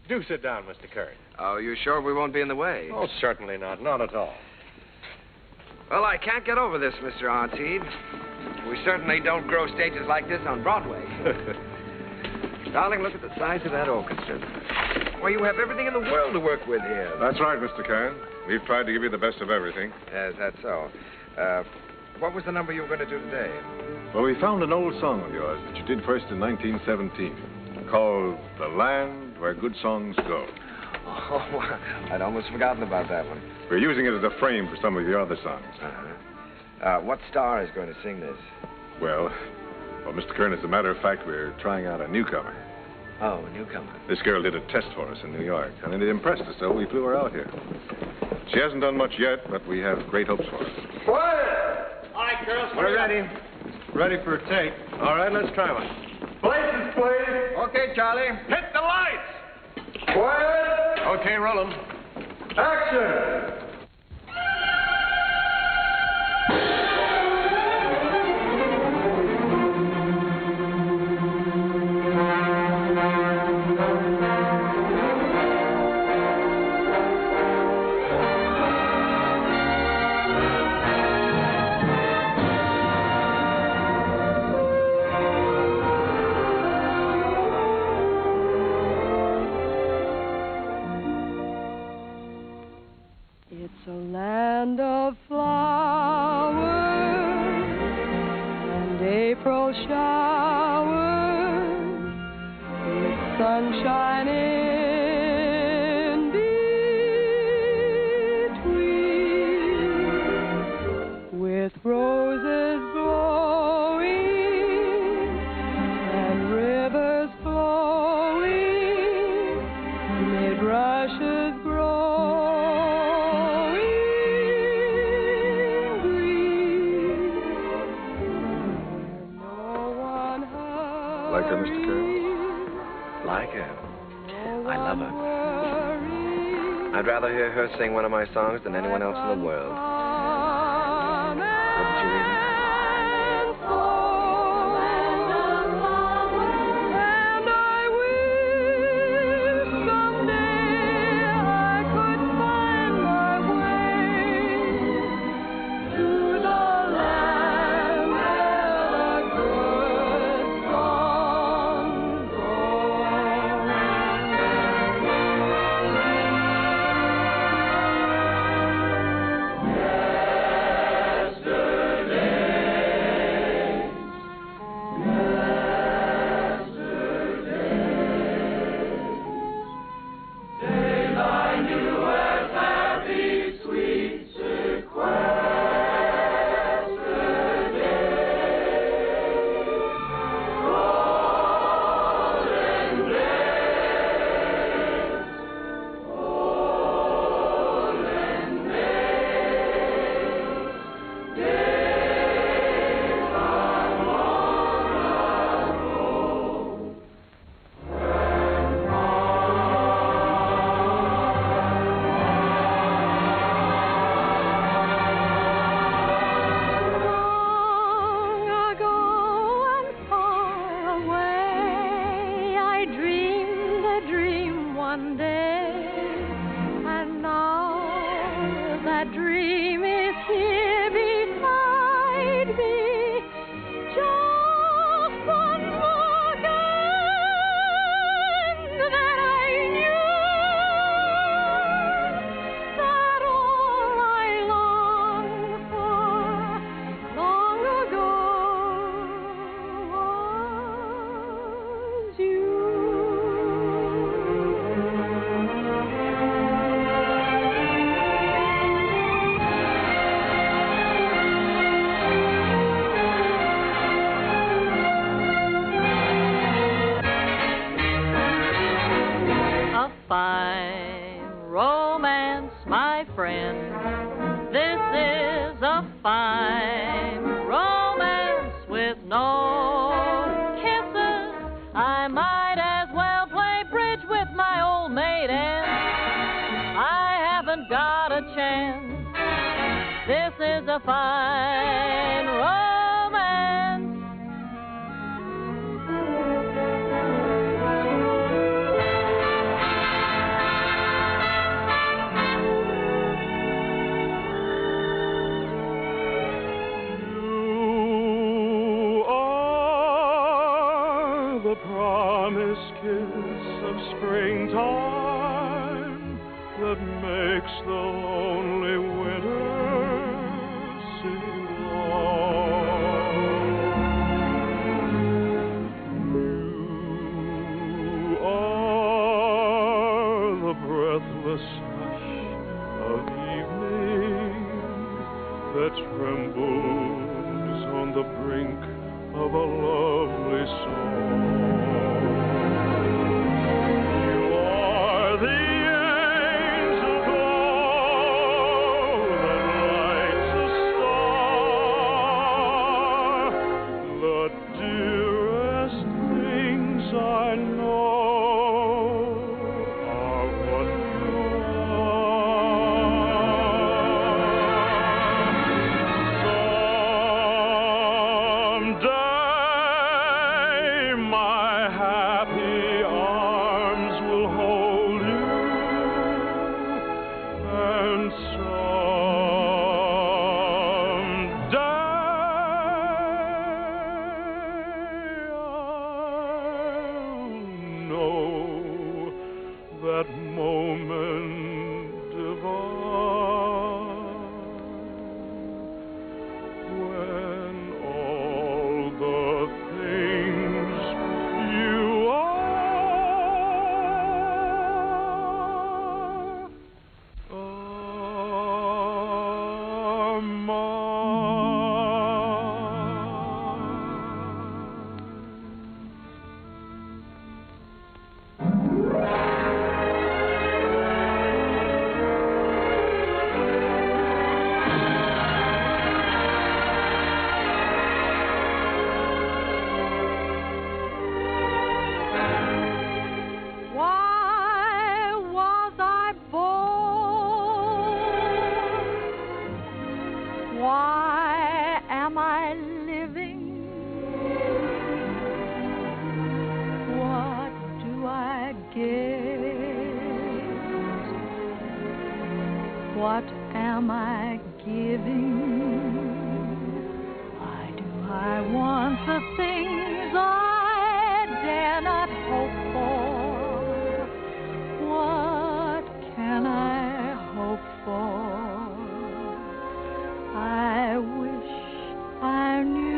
Do sit down, Mr. Kern. Oh, you sure we won't be in the way? Oh, certainly not. Not at all. Well, I can't get over this, Mr. Artide. We certainly don't grow stages like this on Broadway. Darling, look at the size of that orchestra. Why, you have everything in the world to work with here. That's right, Mr. Kern. We've tried to give you the best of everything. Yes, that's so. What was the number you were going to do today? Well, we found an old song of yours that you did first in 1917, called The Land Where Good Songs Go. Oh, I'd almost forgotten about that one. We're using it as a frame for some of your other songs. What star is going to sing this? Well, Mr. Kern, as a matter of fact, we're trying out a newcomer. Oh, a newcomer. This girl did a test for us in New York, and it impressed us, so we flew her out here. She hasn't done much yet, but we have great hopes for her. Quiet! All right, girls, We're ready. Ready for a take. All right, let's try one. Places, please. Okay, Charlie. Hit the lights. Quiet! Okay, roll 'em. Action. of flowers and April showers with sunshine in between, with roses blowing and rivers flowing mid rushes growing green. Like her, Mr. Kern? Like her? I love her. I'd rather hear her sing one of my songs than anyone else in the world. Wouldn't you even? that moment divine. what am I giving? Why do I want the things I dare not hope for? What can I hope for? I wish I knew.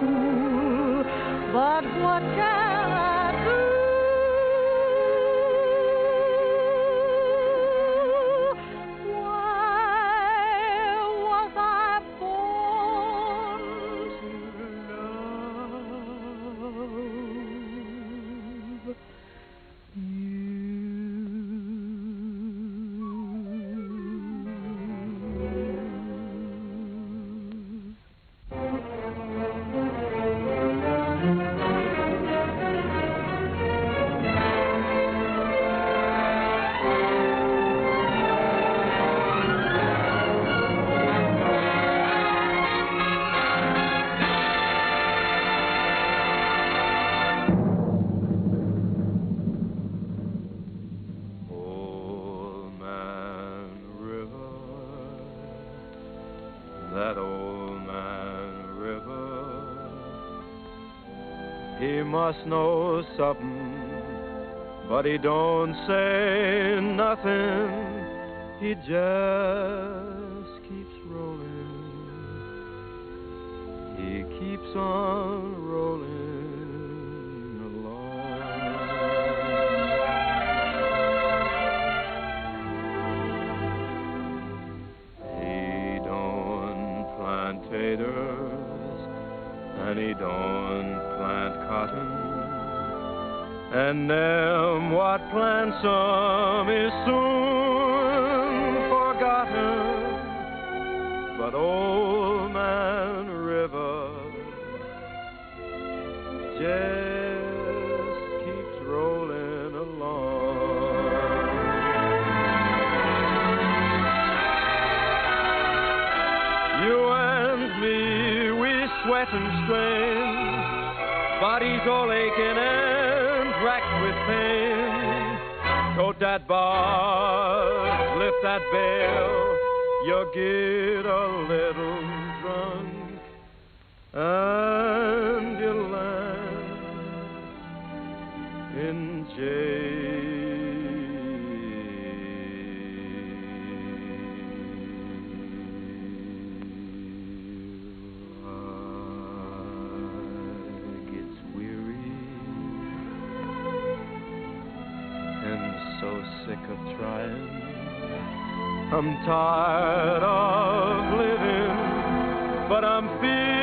Fool, but what can I do? Why was I born to love That old man River, he must know something, but he don't say nothing. He just keeps rolling. He keeps on rolling along. He don't plant taters, and he don't plant cotton, and them what plants some is soon forgotten. But old man River just keeps rolling along. You and me, we sweat and strain, bodies all aching and racked with pain. Tote that bar, lift that bell, you get a little drunk, and you land in jail. So sick of trying, I'm tired of living, but I'm feeling